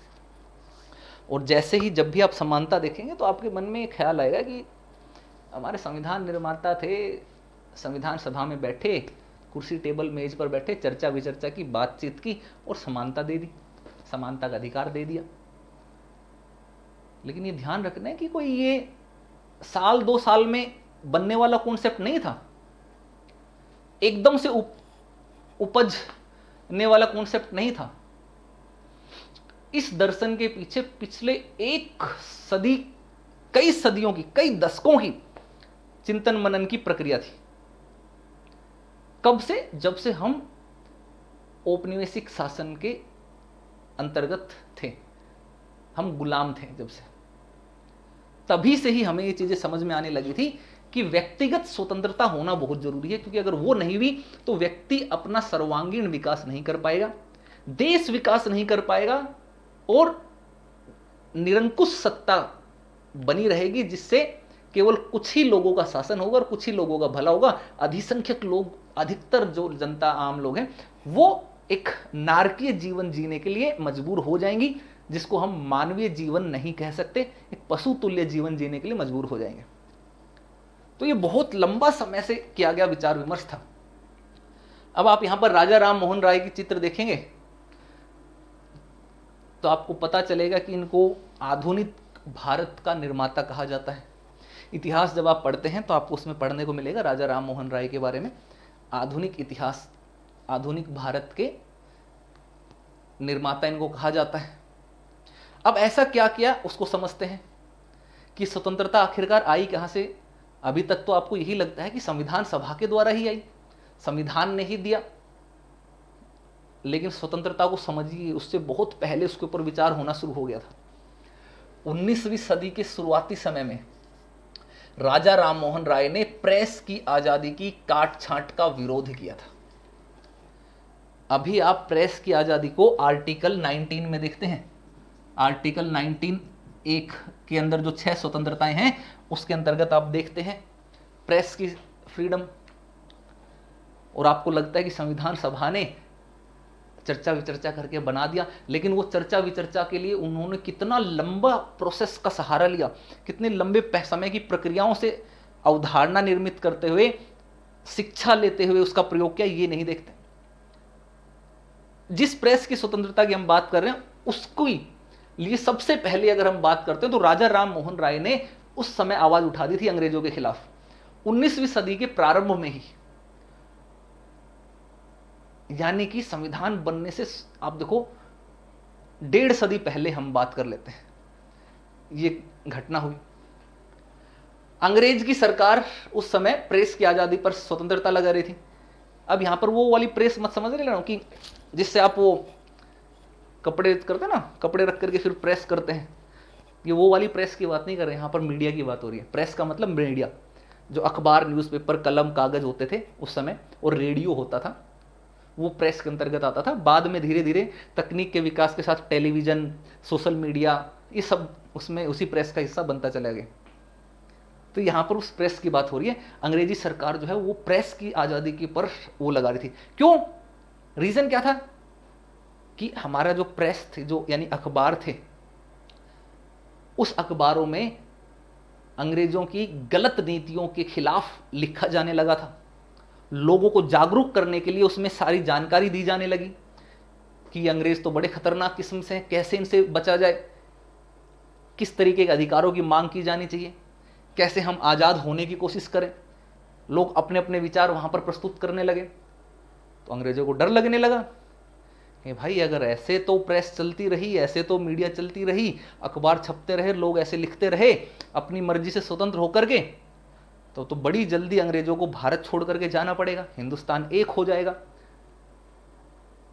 Speaker 1: और जैसे ही जब भी आप समानता देखेंगे तो आपके मन में एक ख्याल आएगा कि हमारे संविधान निर्माता थे, संविधान सभा में बैठे, कुर्सी टेबल मेज पर बैठे, चर्चा विचर्चा की, बातचीत की और समानता दे दी, समानता का अधिकार दे दिया। लेकिन ये ध्यान रखना है कि कोई ये साल 2 साल में बनने वाला कॉन्सेप्ट नहीं था, एकदम से उपजने वाला कॉन्सेप्ट नहीं था। इस दर्शन के पीछे पिछले 1 सदी, कई सदियों की, कई दशकों की चिंतन मनन की प्रक्रिया थी। कब से? जब से हम औपनिवेशिक शासन के अंतर्गत थे, हम गुलाम थे, जब से, तभी से ही हमें ये चीजें समझ में आने लगी थी कि व्यक्तिगत स्वतंत्रता होना बहुत जरूरी है, क्योंकि अगर वो नहीं हुई तो व्यक्ति अपना सर्वांगीण विकास नहीं कर पाएगा, देश विकास नहीं कर पाएगा और निरंकुश सत्ता बनी रहेगी, जिससे केवल कुछ ही लोगों का शासन होगा और कुछ ही लोगों का भला होगा। अधिसंख्यक लोग, अधिकतर जो जनता, आम लोग हैं, वो एक नारकीय जीवन जीने के लिए मजबूर हो जाएंगी, जिसको हम मानवीय जीवन नहीं कह सकते, एक पशु तुल्य जीवन जीने के लिए मजबूर हो जाएंगे। तो ये बहुत लंबा समय से किया गया विचार विमर्श था। अब आप यहां पर राजा राम मोहन राय की चित्र देखेंगे तो आपको पता चलेगा कि इनको आधुनिक भारत का निर्माता कहा जाता है। इतिहास जब आप पढ़ते हैं तो आपको उसमें पढ़ने को मिलेगा राजा राम मोहन राय के बारे में, आधुनिक इतिहास, आधुनिक भारत के निर्माता इनको कहा जाता है। अब ऐसा क्या किया उसको समझते हैं कि स्वतंत्रता आखिरकार आई कहां से। अभी तक तो आपको यही लगता है कि संविधान सभा के द्वारा ही आई, संविधान ने ही दिया, लेकिन स्वतंत्रता को समझिए उससे बहुत पहले उसके ऊपर विचार होना शुरू हो गया था। 19वीं सदी के शुरुआती समय में राजा राम मोहन राय ने प्रेस की आजादी की काट छांट का विरोध किया था। अभी आप प्रेस की आजादी को आर्टिकल 19 में देखते हैं। आर्टिकल 19 एक के अंदर जो 6 स्वतंत्रताएं हैं उसके अंतर्गत आप देखते हैं प्रेस की फ्रीडम। और आपको लगता है कि संविधान सभा ने चर्चा विचर्चा करके बना दिया, लेकिन वो चर्चा विचर्चा के लिए उन्होंने कितना लंबा प्रोसेस का सहारा लिया, कितने लंबे समय की प्रक्रियाओं से अवधारणा निर्मित करते हुए, शिक्षा लेते हुए उसका प्रयोग किया, ये नहीं देखते। जिस प्रेस की स्वतंत्रता की हम बात कर रहे हैं उसको लिए सबसे पहले अगर हम बात करते हैं तो राजा राम मोहन राय ने उस समय आवाज उठा दी थी अंग्रेजों के खिलाफ, 19वीं सदी के प्रारंभ में ही। यानी कि संविधान बनने से आप देखो 1.5 सदी पहले हम बात कर लेते हैं, ये घटना हुई। अंग्रेज की सरकार उस समय प्रेस की आजादी पर स्वतंत्रता लगा रही थी। अब यहां पर वो वाली प्रेस मत समझ रहे ना कि जिससे आप वो कपड़े करते ना, कपड़े रख करके फिर प्रेस करते हैं, ये वो वाली प्रेस की बात नहीं कर रहे, यहां पर मीडिया की बात हो रही है। प्रेस का मतलब मीडिया, जो अखबार, न्यूज़पेपर, कलम, कागज होते थे उस समय, और रेडियो होता था, वो प्रेस के अंतर्गत आता था। बाद में धीरे धीरे तकनीक के विकास के साथ टेलीविजन, सोशल मीडिया, ये सब उसमें उसी प्रेस का हिस्सा बनता चला गया। तो यहाँ पर उस प्रेस की बात हो रही है। अंग्रेजी सरकार जो है वो प्रेस की आज़ादी के पर वो लगा रही थी। क्यों? रीज़न क्या था कि हमारा जो प्रेस थे, जो यानी अखबार थे, उस अखबारों में अंग्रेजों की गलत नीतियों के खिलाफ लिखा जाने लगा था। लोगों को जागरूक करने के लिए उसमें सारी जानकारी दी जाने लगी कि अंग्रेज तो बड़े खतरनाक किस्म से हैं, कैसे इनसे बचा जाए, किस तरीके के अधिकारों की मांग की जानी चाहिए, कैसे हम आज़ाद होने की कोशिश करें। लोग अपने अपने विचार वहाँ पर प्रस्तुत करने लगे। तो अंग्रेजों को डर लगने लगा कि भाई अगर ऐसे तो प्रेस चलती रही, ऐसे तो मीडिया चलती रही, अखबार छपते रहे, लोग ऐसे लिखते रहे अपनी मर्जी से स्वतंत्र होकर के, तो बड़ी जल्दी अंग्रेजों को भारत छोड़ करके जाना पड़ेगा, हिंदुस्तान एक हो जाएगा।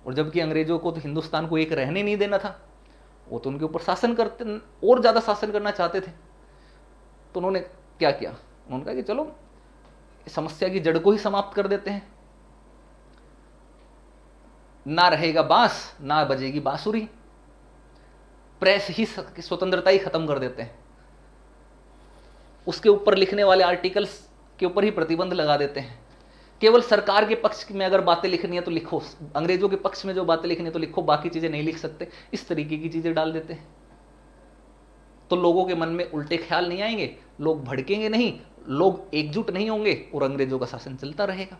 Speaker 1: और जबकि अंग्रेजों को तो हिंदुस्तान को एक रहने नहीं देना था, वो तो उनके ऊपर शासन करते और ज़्यादा शासन करना चाहते थे। तो उन्होंने क्या किया? उन्होंने कहा कि चलो समस्या की जड़ को ही समाप्त कर देते हैं, ना रहेगा बांस ना बजेगी बांसुरी, प्रेस ही स्वतंत्रता ही खत्म कर देते हैं, उसके ऊपर लिखने वाले आर्टिकल्स के ऊपर ही प्रतिबंध लगा देते हैं। केवल सरकार के पक्ष में अगर बातें लिखनी है तो लिखो, अंग्रेजों के पक्ष में जो बातें लिखनी है तो लिखो, बाकी चीजें नहीं लिख सकते, इस तरीके की चीजें डाल देते हैं। तो लोगों के मन में उल्टे ख्याल नहीं आएंगे, लोग भड़केंगे नहीं, लोग एकजुट नहीं होंगे और अंग्रेजों का शासन चलता रहेगा।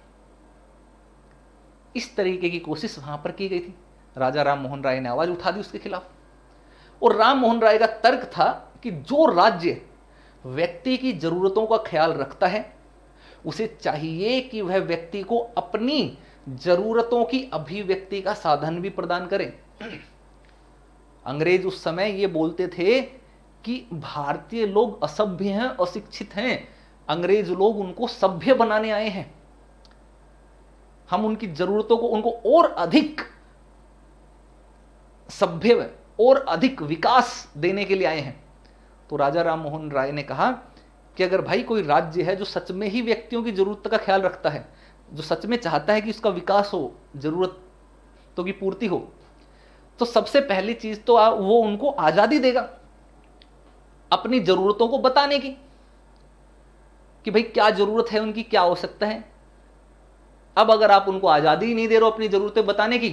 Speaker 1: इस तरीके की कोशिश वहां पर की गई थी। राजा राम मोहन राय ने आवाज उठा दी उसके खिलाफ। और राम मोहन राय का तर्क था कि जो राज्य व्यक्ति की जरूरतों का ख्याल रखता है उसे चाहिए कि वह व्यक्ति को अपनी जरूरतों की अभिव्यक्ति का साधन भी प्रदान करे। अंग्रेज उस समय ये बोलते थे कि भारतीय लोग असभ्य हैं, अशिक्षित हैं, अंग्रेज लोग उनको सभ्य बनाने आए हैं, हम उनकी जरूरतों को उनको और अधिक सभ्य और अधिक विकास देने के लिए आए हैं। तो राजा राम मोहन राय ने कहा कि अगर भाई कोई राज्य है जो सच में ही व्यक्तियों की जरूरत का ख्याल रखता है, जो सच में चाहता है कि उसका विकास हो, जरूरतों की पूर्ति हो, तो सबसे पहली चीज तो वो उनको आजादी देगा अपनी जरूरतों को बताने की, कि भाई क्या जरूरत है उनकी, क्या आवश्यकता है। अब अगर आप उनको आजादी ही नहीं दे रहे हो अपनी जरूरतें बताने की,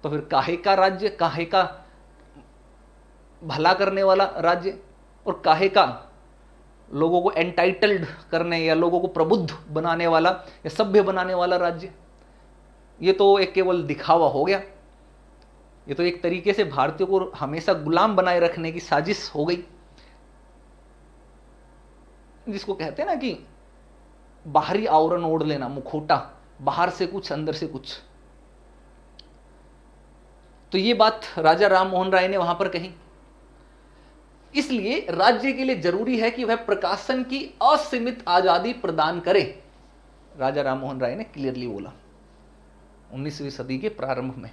Speaker 1: तो फिर काहे का राज्य, काहे का भला करने वाला राज्य, और काहे का लोगों को एंटाइटल्ड करने या लोगों को प्रबुद्ध बनाने वाला या सभ्य बनाने वाला राज्य। ये तो एक केवल दिखावा हो गया, ये तो एक तरीके से भारतीयों को हमेशा गुलाम बनाए रखने की साजिश हो गई, जिसको कहते हैं ना कि बाहरी आवरण ओढ़ लेना, मुखौटा, बाहर से कुछ अंदर से कुछ। तो ये बात राजा राम मोहन राय ने वहां पर कही। इसलिए राज्य के लिए जरूरी है कि वह प्रकाशन की असीमित आजादी प्रदान करे, राजा राम मोहन राय ने क्लियरली बोला 19वीं सदी के प्रारंभ में।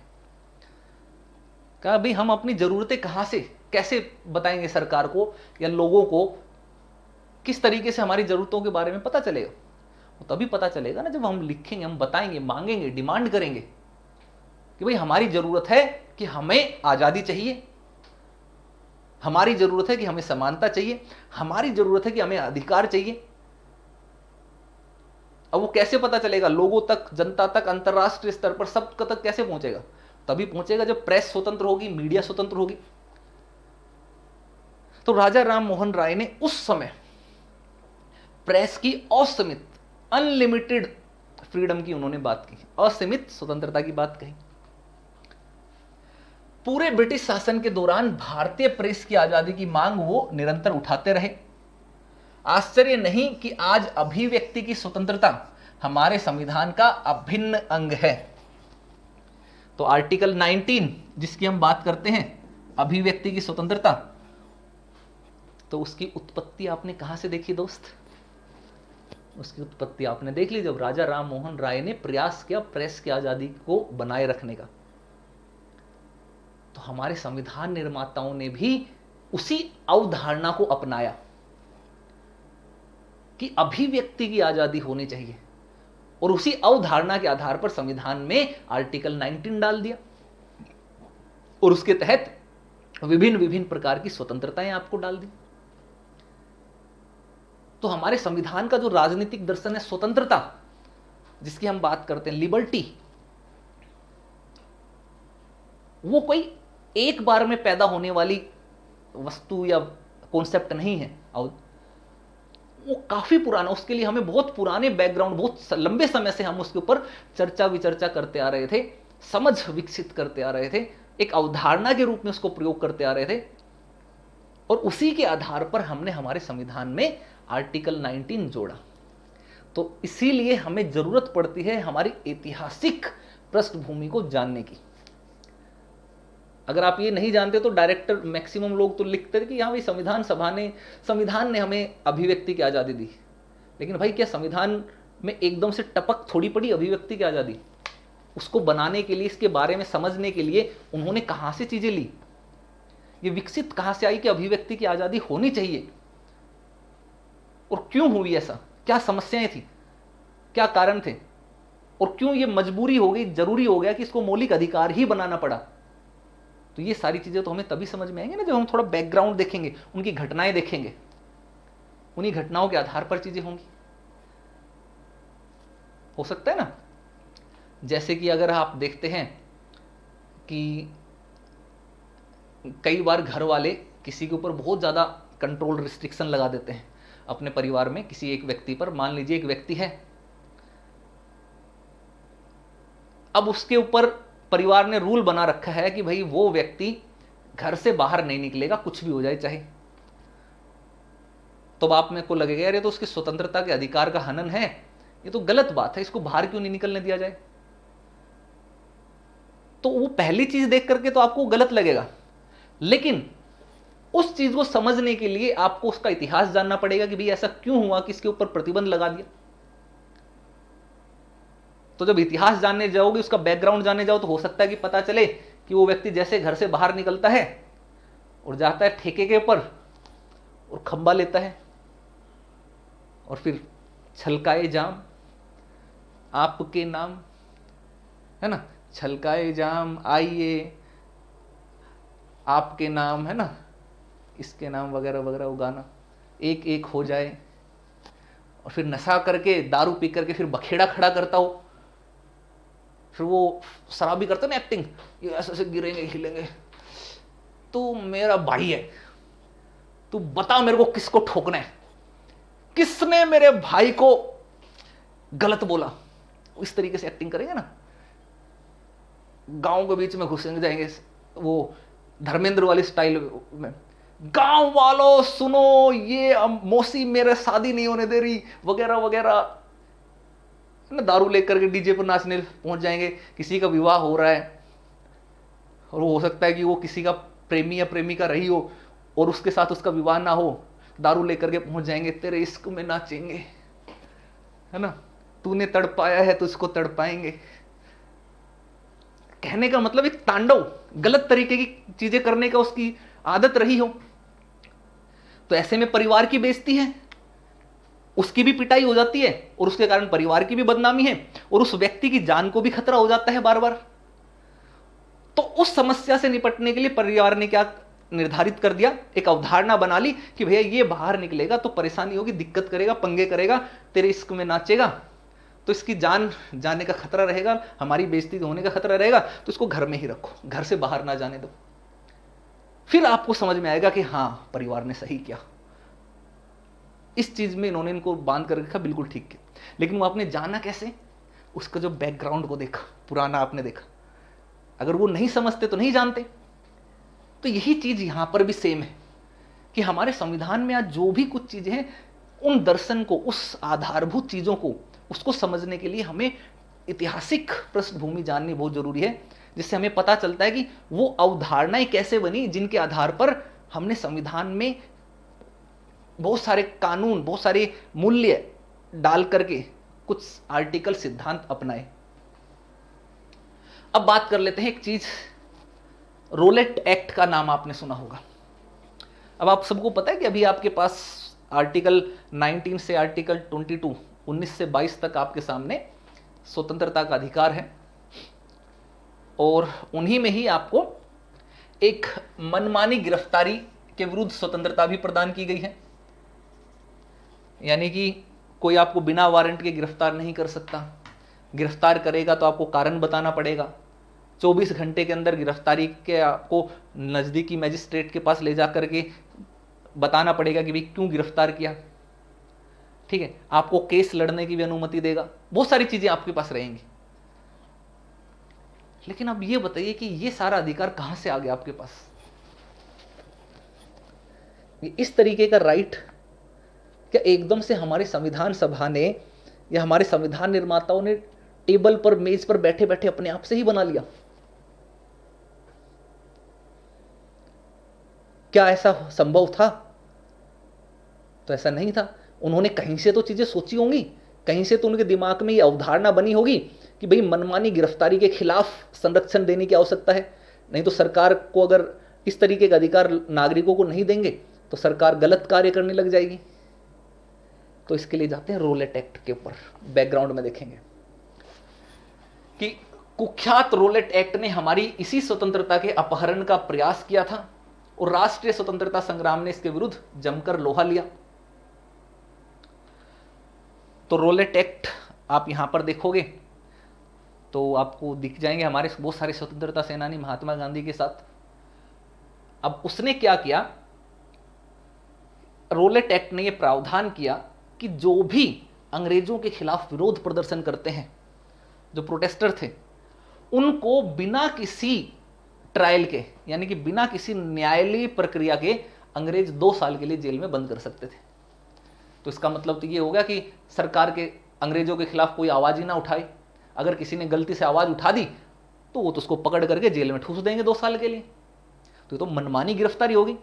Speaker 1: कहा भाई हम अपनी जरूरतें कहां से कैसे बताएंगे सरकार को या लोगों को, किस तरीके से हमारी जरूरतों के बारे में पता चलेगा? वो तभी पता चलेगा ना जब हम लिखेंगे, हम बताएंगे, मांगेंगे, डिमांड करेंगे कि भाई हमारी जरूरत है कि हमें आजादी चाहिए, हमारी जरूरत है कि हमें समानता चाहिए, हमारी जरूरत है कि हमें अधिकार चाहिए। अब वो कैसे पता चलेगा लोगों तक, जनता तक, अंतरराष्ट्रीय स्तर पर सब तक कैसे पहुंचेगा? तभी पहुंचेगा जब प्रेस स्वतंत्र होगी, मीडिया स्वतंत्र होगी। तो राजा राम मोहन राय ने उस समय प्रेस की असीमित, अनलिमिटेड फ्रीडम की उन्होंने बात की, असीमित स्वतंत्रता की बात कही। पूरे ब्रिटिश शासन के दौरान भारतीय प्रेस की आजादी की मांग वो निरंतर उठाते रहे। आश्चर्य नहीं कि आज अभिव्यक्ति की स्वतंत्रता हमारे संविधान का अभिन्न अंग है। तो आर्टिकल 19 जिसकी हम बात करते हैं, अभिव्यक्ति की स्वतंत्रता, तो उसकी उत्पत्ति आपने कहां से देखी दोस्त? उसकी उत्पत्ति आपने देख ली जब राजा राम मोहन राय ने प्रयास किया प्रेस की आजादी को बनाए रखने का। तो हमारे संविधान निर्माताओं ने भी उसी अवधारणा को अपनाया कि अभिव्यक्ति की आजादी होनी चाहिए, और उसी अवधारणा के आधार पर संविधान में आर्टिकल 19 डाल दिया, और उसके तहत विभिन्न विभिन्न प्रकार की स्वतंत्रताएं आपको डाल दी। तो हमारे संविधान का जो राजनीतिक दर्शन है, स्वतंत्रता जिसकी हम बात करते हैं, लिबर्टी, वो कोई एक बार में पैदा होने वाली वस्तु या कॉन्सेप्ट नहीं है, और वो काफी पुराना, उसके लिए हमें बहुत पुराने बैकग्राउंड, बहुत लंबे समय से हम उसके ऊपर चर्चा विचर्चा करते आ रहे थे, समझ विकसित करते आ रहे थे, एक अवधारणा के रूप में उसको प्रयोग करते आ रहे थे, और उसी के आधार पर हमने हमारे संविधान में आर्टिकल 19 जोड़ा। तो इसीलिए हमें जरूरत पड़ती है हमारी ऐतिहासिक पृष्ठभूमि को जानने की। अगर आप ये नहीं जानते तो डायरेक्टर मैक्सिमम लोग तो लिखते थे कि हाँ भाई संविधान ने हमें अभिव्यक्ति की आज़ादी दी, लेकिन भाई क्या संविधान में एकदम से टपक थोड़ी पड़ी अभिव्यक्ति की आज़ादी? उसको बनाने के लिए, इसके बारे में समझने के लिए उन्होंने कहाँ से चीज़ें ली, ये विकसित कहाँ से आई कि अभिव्यक्ति की आज़ादी होनी चाहिए, और क्यों हुई ऐसा, क्या समस्याएं थी, क्या कारण थे, और क्यों ये मजबूरी हो गई, जरूरी हो गया कि इसको मौलिक अधिकार ही बनाना पड़ा। तो ये सारी चीजें तो हमें तभी समझ में आएंगे ना जब हम थोड़ा बैकग्राउंड देखेंगे, उनकी घटनाएं देखेंगे, उन्हीं घटनाओं के आधार पर चीजें होंगी। हो सकता है ना, जैसे कि अगर आप देखते हैं कि कई बार घर वाले किसी के ऊपर बहुत ज्यादा कंट्रोल, रिस्ट्रिक्शन लगा देते हैं अपने परिवार में किसी एक व्यक्ति पर। मान लीजिए एक व्यक्ति है, अब उसके ऊपर परिवार ने रूल बना रखा है कि भाई वो व्यक्ति घर से बाहर नहीं निकलेगा, कुछ भी हो जाए चाहे। तो बाप में को लगेगा यार ये तो उसकी स्वतंत्रता के अधिकार का हनन है, ये तो गलत बात है, इसको बाहर क्यों नहीं निकलने दिया जाए। तो वो पहली चीज देख करके तो आपको गलत लगेगा, लेकिन उस चीज को समझने के लिए आपको उसका इतिहास जानना पड़ेगा कि भाई ऐसा क्यों हुआ कि इसके ऊपर प्रतिबंध लगा दिया। तो जब इतिहास जानने जाओगे, उसका बैकग्राउंड जानने जाओ, तो हो सकता है कि पता चले कि वो व्यक्ति जैसे घर से बाहर निकलता है और जाता है ठेके के ऊपर और खंबा लेता है, और फिर छलकाए जाम आपके नाम, है ना, छलकाए जाम आइए आपके नाम, है ना, इसके नाम वगैरह वगैरह, वो गाना एक एक हो जाए, और फिर नशा करके, दारू पी करके फिर बखेड़ा खड़ा करता हो, फिर वो शराबी करता ना एक्टिंग, ये ऐसे ऐसे गिरेंगे हिलेंगे, तू मेरा भाई है, तू बता मेरे को किसको ठोकना है, किसने मेरे भाई को गलत बोला, इस तरीके से एक्टिंग करेंगे ना। गांव के बीच में घुसेंगे जाएंगे वो धर्मेंद्र वाली स्टाइल में, गांव वालों सुनो, ये मौसी मेरे शादी नहीं होने दे रही वगैरह वगैरह, ना, दारू लेकर के डीजे पर नाचने पहुंच जाएंगे। किसी का विवाह हो रहा है और वो हो सकता है कि वो किसी का प्रेमी या प्रेमिका रही हो और उसके साथ उसका विवाह ना हो, दारू लेकर के पहुंच जाएंगे, तेरे इश्क में नाचेंगे, है ना, तूने तड़पाया है तो इसको तड़पाएंगे। कहने का मतलब एक तांडव, गलत तरीके की चीजें करने का उसकी आदत रही हो, तो ऐसे में परिवार की बेइज्जती है, उसकी भी पिटाई हो जाती है और उसके कारण परिवार की भी बदनामी है और उस व्यक्ति की जान को भी खतरा हो जाता है बार बार। तो उस समस्या से निपटने के लिए परिवार ने क्या निर्धारित कर दिया, एक अवधारणा बना ली कि भैया ये बाहर निकलेगा तो परेशानी होगी, दिक्कत करेगा, पंगे करेगा, तेरे इश्क में नाचेगा तो इसकी जान जाने का खतरा रहेगा, हमारी बेइज्जती होने का खतरा रहेगा, तो इसको घर में ही रखो, घर से बाहर ना जाने दो। फिर आपको समझ में आएगा कि हाँ, परिवार ने सही किया, इस चीज में इन्होंने इनको बांध कर रखा, बिल्कुल ठीक किया। लेकिन वो आपने जाना कैसे, उसका जो बैकग्राउंड को देखा, पुराना आपने देखा। अगर वो नहीं समझते तो नहीं जानते। तो यही चीज यहां पर भी सेम है कि हमारे संविधान में आज जो भी कुछ चीजें हैं, उन दर्शन को, उस आधारभूत चीजों को, उसको समझने के लिए हमें ऐतिहासिक पृष्ठभूमि जाननी बहुत जरूरी है, जिससे हमें पता चलता है कि वो अवधारणाएं कैसे बनी जिनके आधार पर हमने संविधान में बहुत सारे कानून, बहुत सारे मूल्य डाल करके कुछ आर्टिकल, सिद्धांत अपनाए। अब बात कर लेते हैं एक चीज, रोलेट एक्ट का नाम आपने सुना होगा। अब आप सबको पता है कि अभी आपके पास आर्टिकल 19 से आर्टिकल 22, 19 से 22 तक आपके सामने स्वतंत्रता का अधिकार है, और उन्हीं में ही आपको एक मनमानी गिरफ्तारी के विरुद्ध स्वतंत्रता भी प्रदान की गई है। यानी कि कोई आपको बिना वारंट के गिरफ्तार नहीं कर सकता, गिरफ्तार करेगा तो आपको कारण बताना पड़ेगा, 24 घंटे के अंदर गिरफ्तारी के आपको नज़दीकी मैजिस्ट्रेट के पास ले जा करके बताना पड़ेगा कि भाई क्यों गिरफ्तार किया, ठीक है। आपको केस लड़ने की भी अनुमति देगा, बहुत सारी चीज़ें आपके पास रहेंगी। लेकिन अब ये बताइए कि ये सारा अधिकार कहाँ से आ गया आपके पास? इस तरीके का राइट क्या एकदम से हमारे संविधान सभा ने या हमारे संविधान निर्माताओं ने टेबल पर, मेज पर बैठे बैठे अपने आप से ही बना लिया? क्या ऐसा संभव था? तो ऐसा नहीं था। उन्होंने कहीं से तो चीजें सोची होंगी, कहीं से तो उनके दिमाग में ये अवधारणा बनी होगी कि भाई मनमानी गिरफ्तारी के खिलाफ संरक्षण देने की आवश्यकता है। नहीं तो सरकार को अगर इस तरीके का अधिकार नागरिकों को नहीं देंगे तो सरकार गलत कार्य करने लग जाएगी। तो इसके लिए जाते हैं रोलेट एक्ट के ऊपर। बैकग्राउंड में देखेंगे कि कुख्यात रोलेट एक्ट ने हमारी इसी स्वतंत्रता के अपहरण का प्रयास किया था और राष्ट्रीय स्वतंत्रता संग्राम ने इसके विरुद्ध जमकर लोहा लिया। तो रोलेट एक्ट आप यहां पर देखोगे तो आपको दिख जाएंगे हमारे बहुत सारे स्वतंत्रता सेनानी महात्मा गांधी के साथ। अब उसने क्या किया, रोलेट एक्ट ने यह प्रावधान किया कि जो भी अंग्रेजों के खिलाफ विरोध प्रदर्शन करते हैं, जो प्रोटेस्टर थे, उनको बिना किसी ट्रायल के, यानी कि बिना किसी न्यायालयीय प्रक्रिया के अंग्रेज 2 साल के लिए जेल में बंद कर सकते थे। तो इसका मतलब तो ये हो गया कि सरकार के अंग्रेजों के खिलाफ कोई आवाज ही ना उठाए। अगर किसी ने गलती से आवाज उठा दी तो वो तो उसको पकड़ करके जेल में ठूस देंगे 2 साल के लिए। तो ये तो मनमानी गिरफ्तारी होगी।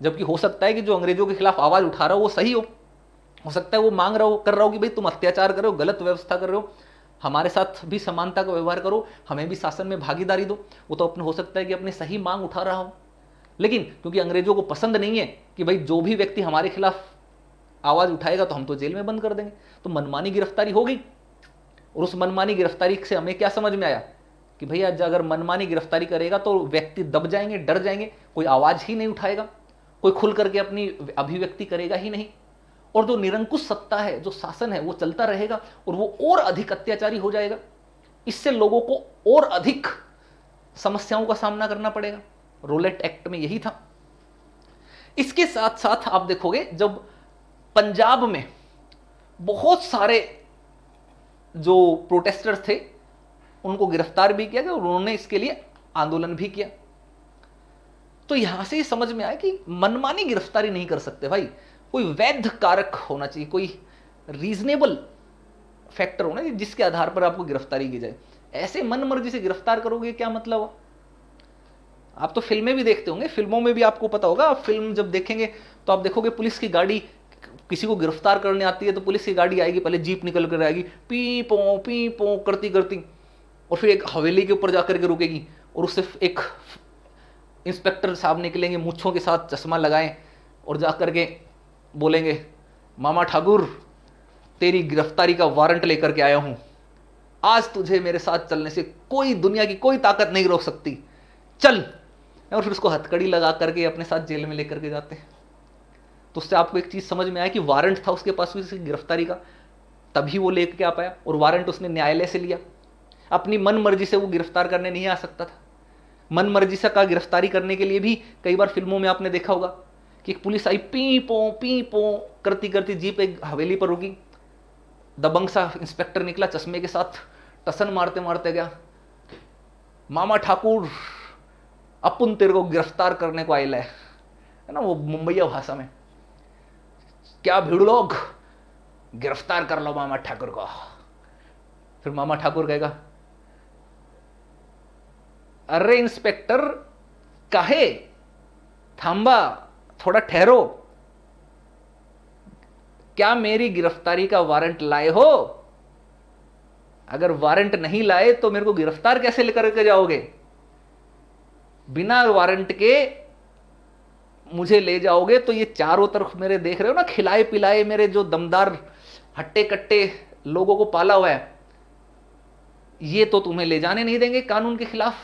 Speaker 1: जबकि हो सकता है कि जो अंग्रेजों के खिलाफ आवाज उठा रहा हो वो सही हो सकता है वो मांग रहा हो, कर रहा हो कि भाई तुम अत्याचार कर रहे हो, गलत व्यवस्था कर रहे हो, हमारे साथ भी समानता का व्यवहार करो, हमें भी शासन में भागीदारी दो। वो तो अपने हो सकता है कि अपनी सही मांग उठा रहा हो, लेकिन क्योंकि अंग्रेजों को पसंद नहीं है कि भाई जो भी व्यक्ति हमारे खिलाफ आवाज उठाएगा तो हम तो जेल में बंद कर देंगे, तो मनमानी गिरफ्तारी हो गई। और उस मनमानी गिरफ्तारी से हमें क्या समझ में आया कि भैया अगर मनमानी गिरफ्तारी करेगा तो व्यक्ति दब जाएंगे, डर जाएंगे, कोई आवाज ही नहीं उठाएगा, कोई खुल करके अपनी अभिव्यक्ति करेगा ही नहीं, और जो निरंकुश सत्ता है, जो शासन है, वो चलता रहेगा और वो और अधिक अत्याचारी हो जाएगा। इससे लोगों को और अधिक समस्याओं का सामना करना पड़ेगा। रोलेट एक्ट में यही था। इसके साथ साथ आप देखोगे जब पंजाब में बहुत सारे जो प्रोटेस्टर्स थे उनको गिरफ्तार भी किया गया और उन्होंने इसके लिए आंदोलन भी किया। तो यहां से समझ में आया कि मनमानी गिरफ्तारी नहीं कर सकते भाई, कोई वैध कारक होना चाहिए, कोई रीजनेबल फैक्टर होना चाहिए जिसके आधार पर आपको गिरफ्तारी की जाए। ऐसे मन मर्जी से गिरफ्तार करोगे क्या मतलब? आप तो फिल्में भी देखते होंगे, फिल्मों में भी आपको पता होगा, आप फिल्म जब देखेंगे तो आप देखोगे पुलिस की गाड़ी, किसी को गिरफ्तार करने आती है तो पुलिस की गाड़ी आएगी, पहले जीप निकल कर आएगी, पी पो करती करती, और फिर एक हवेली के ऊपर जाकर के रुकेगी और उससे एक इंस्पेक्टर साहब निकलेंगे मूंछों के साथ, चश्मा लगाएं, और जाकर के बोलेंगे, मामा ठाकुर तेरी गिरफ्तारी का वारंट लेकर के आया हूं, आज तुझे मेरे साथ चलने से कोई दुनिया की कोई ताकत नहीं रोक सकती, चल। और फिर उसको हथकड़ी लगा करके अपने साथ जेल में लेकर के जाते हैं। तो उससे आपको एक चीज समझ में आया कि वारंट था उसके पास उसकी गिरफ्तारी का, तभी वो लेकर के आ पाया। और वारंट उसने न्यायालय से लिया, अपनी मन मर्जी से वो गिरफ्तार करने नहीं आ सकता था। मन मर्जी से का गिरफ्तारी करने के लिए भी कई बार फिल्मों में आपने देखा होगा कि एक पुलिस आई, पी पो करती करती जीप एक हवेली पर रुकी, दबंग सा इंस्पेक्टर निकला चश्मे के साथ, टसन मारते मारते गया, मामा ठाकुर अपन तेरे को गिरफ्तार करने को आयल है ना, वो मुंबईया भाषा में, क्या भीड़ लोग गिरफ्तार कर लो मामा ठाकुर को। फिर मामा ठाकुर कहेगा, अरे इंस्पेक्टर काहे, थांबा थोड़ा ठहरो, क्या मेरी गिरफ्तारी का वारंट लाए हो? अगर वारंट नहीं लाए तो मेरे को गिरफ्तार कैसे लेकर के जाओगे? बिना वारंट के मुझे ले जाओगे तो ये चारों तरफ मेरे देख रहे हो ना, खिलाए पिलाए मेरे जो दमदार हट्टे कट्टे लोगों को पाला हुआ है, ये तो तुम्हें ले जाने नहीं देंगे कानून के खिलाफ।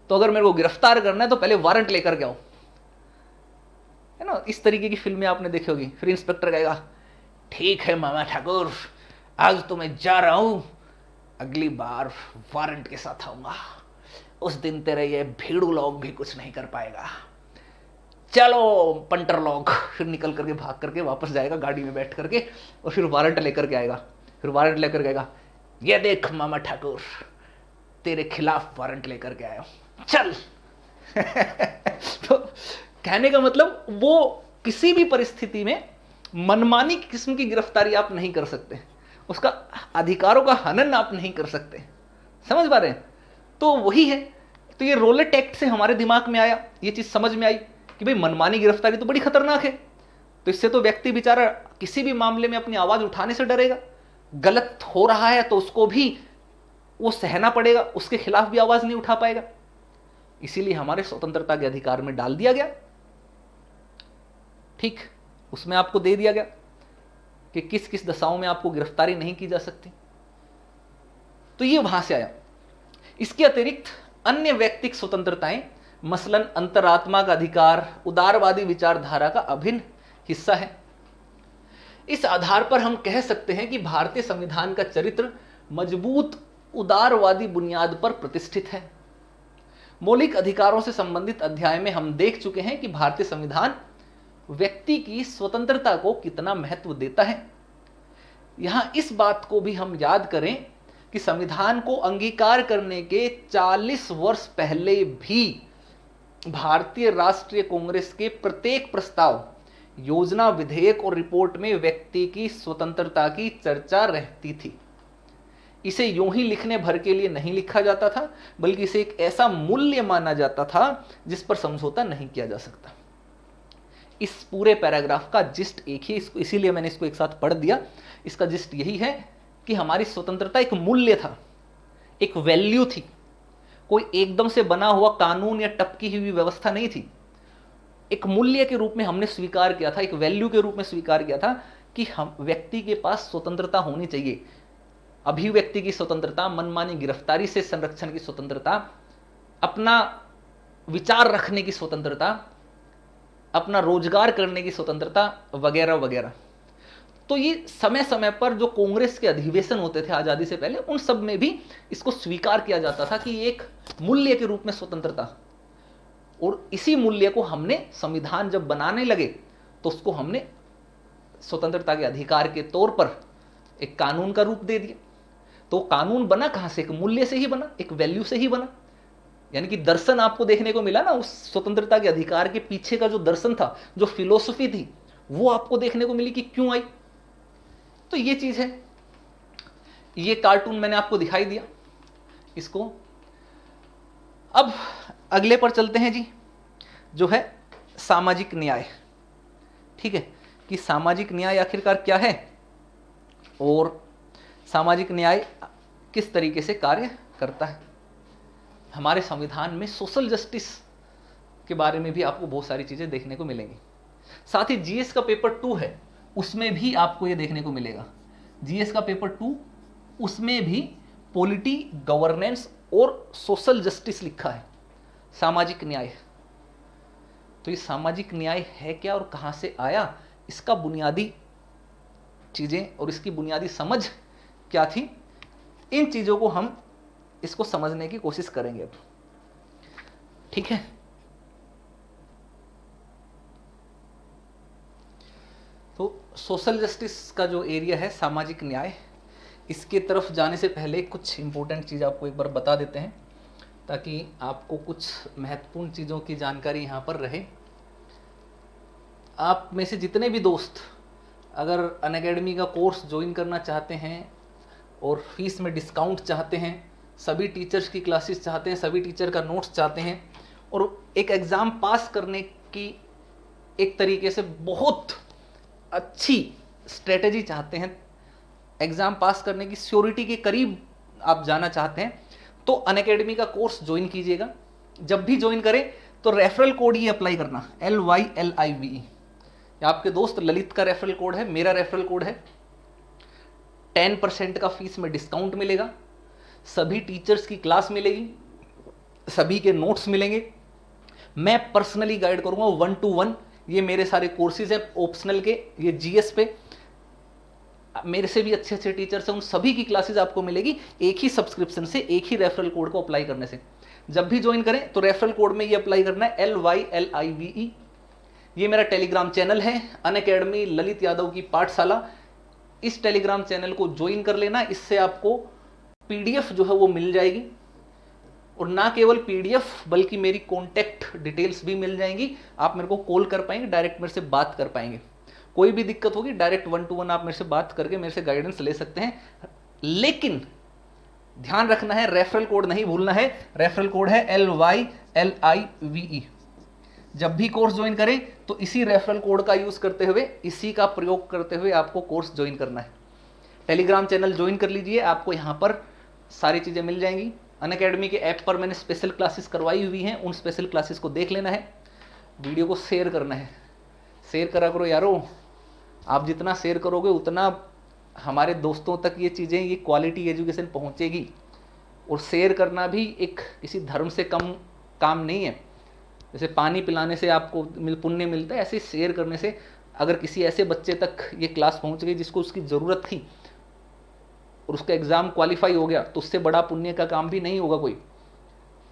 Speaker 1: तो अगर मेरे को गिरफ्तार करना है तो पहले वारंट लेकर के आओ, है ना। इस तरीके की फिल्में आपने देखी होगी। फिर इंस्पेक्टर कहेगा, ठीक है मामा ठाकुर, आज तो मैं जा रहा हूं, अगली बार वारंट के साथ आऊंगा, उस दिन तेरे ये भीड़ू लोग भी कुछ नहीं कर पाएगा, चलो पंटर लोग। फिर निकल करके भाग करके वापस जाएगा गाड़ी में बैठ करके, और फिर वारंट लेकर के आएगा। फिर वारंट लेकर के आएगा, ये देख मामा ठाकुर तेरे खिलाफ वारंट लेकर के आया हूं, चल। तो कहने का मतलब वो किसी भी परिस्थिति में मनमानी किस्म की गिरफ्तारी आप नहीं कर सकते, उसका अधिकारों का हनन आप नहीं कर सकते। समझ पा रहे हैं? तो वही है। तो ये रोलेट एक्ट से हमारे दिमाग में आया, ये चीज समझ में आई कि भाई मनमानी गिरफ्तारी तो बड़ी खतरनाक है। तो इससे तो व्यक्ति बेचारा किसी भी मामले में अपनी आवाज उठाने से डरेगा, गलत हो रहा है तो उसको भी वो सहना पड़ेगा, उसके खिलाफ भी आवाज नहीं उठा पाएगा। इसीलिए हमारे स्वतंत्रता के अधिकार में डाल दिया गया, ठीक, उसमें आपको दे दिया गया कि किस किस दशाओं में आपको गिरफ्तारी नहीं की जा सकती। तो ये वहां से आया। इसके अतिरिक्त अन्य व्यक्तिक स्वतंत्रताएं, मसलन अंतरात्मा का अधिकार उदारवादी विचारधारा का अभिन्न हिस्सा है। इस आधार पर हम कह सकते हैं कि भारतीय संविधान का चरित्र मजबूत उदारवादी बुनियाद पर प्रतिष्ठित है। मौलिक अधिकारों से संबंधित अध्याय में हम देख चुके हैं कि भारतीय संविधान व्यक्ति की स्वतंत्रता को कितना महत्व देता है। यहां इस बात को भी हम याद करें कि संविधान को अंगीकार करने के 40 वर्ष पहले भी भारतीय राष्ट्रीय कांग्रेस के प्रत्येक प्रस्ताव, योजना, विधेयक और रिपोर्ट में व्यक्ति की स्वतंत्रता की चर्चा रहती थी। इसे यूं ही लिखने भर के लिए नहीं लिखा जाता था, बल्कि इसे एक ऐसा मूल्य माना जाता था जिस पर समझौता नहीं किया जा सकता। इस पूरे पैराग्राफ का जिस्ट एक ही, इसीलिए मैंने इसको एक साथ पढ़ दिया। इसका जिस्ट यही है कि हमारी स्वतंत्रता एक मूल्य था, एक वैल्यू थी, कोई एकदम से बना हुआ कानून या टपकी हुई व्यवस्था नहीं थी। एक मूल्य के रूप में हमने स्वीकार किया था, एक वैल्यू के रूप में स्वीकार किया था कि हम व्यक्ति के पास स्वतंत्रता होनी चाहिए। अभिव्यक्ति की स्वतंत्रता, मनमानी गिरफ्तारी से संरक्षण की स्वतंत्रता, अपना विचार रखने की स्वतंत्रता, अपना रोजगार करने की स्वतंत्रता वगैरह वगैरह। तो ये समय समय पर जो कांग्रेस के अधिवेशन होते थे आजादी से पहले, उन सब में भी इसको स्वीकार किया जाता था कि एक मूल्य के रूप में स्वतंत्रता। और इसी मूल्य को हमने संविधान जब बनाने लगे तो उसको हमने स्वतंत्रता के अधिकार के तौर पर एक कानून का रूप दे दिया। तो कानून बना कहां से? एक मूल्य से ही बना, एक वैल्यू से ही बना। यानी कि दर्शन आपको देखने को मिला ना, उस स्वतंत्रता के अधिकार के पीछे का जो दर्शन था, जो फिलोसफी थी, वो आपको देखने को मिली कि क्यों आई। तो ये चीज है। ये कार्टून मैंने आपको दिखाई दिया इसको। अब अगले पर चलते हैं जी, जो है सामाजिक न्याय। ठीक है, कि सामाजिक न्याय आखिरकार क्या है और सामाजिक न्याय किस तरीके से कार्य करता है। हमारे संविधान में सोशल जस्टिस के बारे में भी आपको बहुत सारी चीजें देखने को मिलेंगी। साथ ही जीएस का पेपर 2 है, उसमें भी आपको ये देखने को मिलेगा। जीएस का पेपर 2, उसमें भी पॉलिटी, गवर्नेंस और सोशल जस्टिस लिखा है, सामाजिक न्याय। तो ये सामाजिक न्याय है क्या और कहां से आया, इसका बुनियादी चीजें और इसकी बुनियादी समझ क्या थी, इन चीजों को हम इसको समझने की कोशिश करेंगे अब। ठीक है, तो सोशल जस्टिस का जो एरिया है, सामाजिक न्याय, इसके तरफ जाने से पहले कुछ इंपॉर्टेंट चीज़ आपको एक बार बता देते हैं ताकि आपको कुछ महत्वपूर्ण चीज़ों की जानकारी यहाँ पर रहे। आप में से जितने भी दोस्त अगर अनअकैडमी का कोर्स ज्वाइन करना चाहते हैं और फीस में डिस्काउंट चाहते हैं, सभी टीचर्स की क्लासेस चाहते हैं, सभी टीचर का नोट्स चाहते हैं और एक एग्ज़ाम पास करने की एक तरीके से बहुत अच्छी स्ट्रेटेजी चाहते हैं, एग्ज़ाम पास करने की श्योरिटी के करीब आप जाना चाहते हैं, तो अनअकैडमी का कोर्स ज्वाइन कीजिएगा। जब भी ज्वाइन करें तो रेफरल कोड ही अप्लाई करना, LYLIVE। आपके दोस्त ललित का रेफरल कोड है, मेरा रेफरल कोड है। 10% का फीस में डिस्काउंट मिलेगा, सभी टीचर्स की क्लास मिलेगी, सभी के नोट्स मिलेंगे, मैं पर्सनली गाइड करूंगा 1 to 1। ये मेरे सारे कोर्सेज हैं ऑप्शनल के, ये जीएस पे मेरे से भी अच्छे अच्छे टीचर्स हैं, उन सभी की क्लासेज आपको मिलेगी एक ही सब्सक्रिप्शन से, एक ही रेफरल कोड को अप्लाई करने से। जब भी ज्वाइन करें तो रेफरल कोड में ये अप्लाई करना है, LYLIVE। ये मेरा टेलीग्राम चैनल है, अनअकैडमी ललित यादव की पाठशाला। इस टेलीग्राम चैनल को ज्वाइन कर लेना, इससे आपको PDF जो है वो मिल जाएगी, और ना केवल PDF बल्कि मेरी कॉन्टैक्ट डिटेल्स भी मिल जाएंगी। आप मेरे को कॉल कर पाएंगे, डायरेक्ट मेरे से बात कर पाएंगे, कोई भी दिक्कत होगी डायरेक्ट 1 to 1 आप मेरे से बात करके मेरे से गाइडेंस ले सकते हैं। लेकिन ध्यान रखना है, रेफरल कोड नहीं भूलना है, रेफरल कोड है LYLIVE। जब भी कोर्स ज्वाइन करें तो इसी रेफरल कोड का यूज करते हुए, इसी का प्रयोग करते हुए आपको कोर्स ज्वाइन करना है। टेलीग्राम चैनल ज्वाइन कर लीजिए, आपको यहाँ पर सारी चीजें मिल जाएंगी। अनअकैडमी के ऐप पर मैंने स्पेशल क्लासेस करवाई हुई हैं, उन स्पेशल क्लासेस को देख लेना है। वीडियो को शेयर करना है, शेयर करा करो यारो। आप जितना शेयर करोगे उतना हमारे दोस्तों तक ये चीज़ें, ये क्वालिटी एजुकेशन पहुँचेगी। और शेयर करना भी एक किसी धर्म से कम काम नहीं है। जैसे पानी पिलाने से आपको पुण्य मिलता है, ऐसे शेयर करने से अगर किसी ऐसे बच्चे तक ये क्लास पहुँच गई जिसको उसकी ज़रूरत थी और उसका एग्ज़ाम क्वालिफाई हो गया, तो उससे बड़ा पुण्य का काम भी नहीं होगा कोई।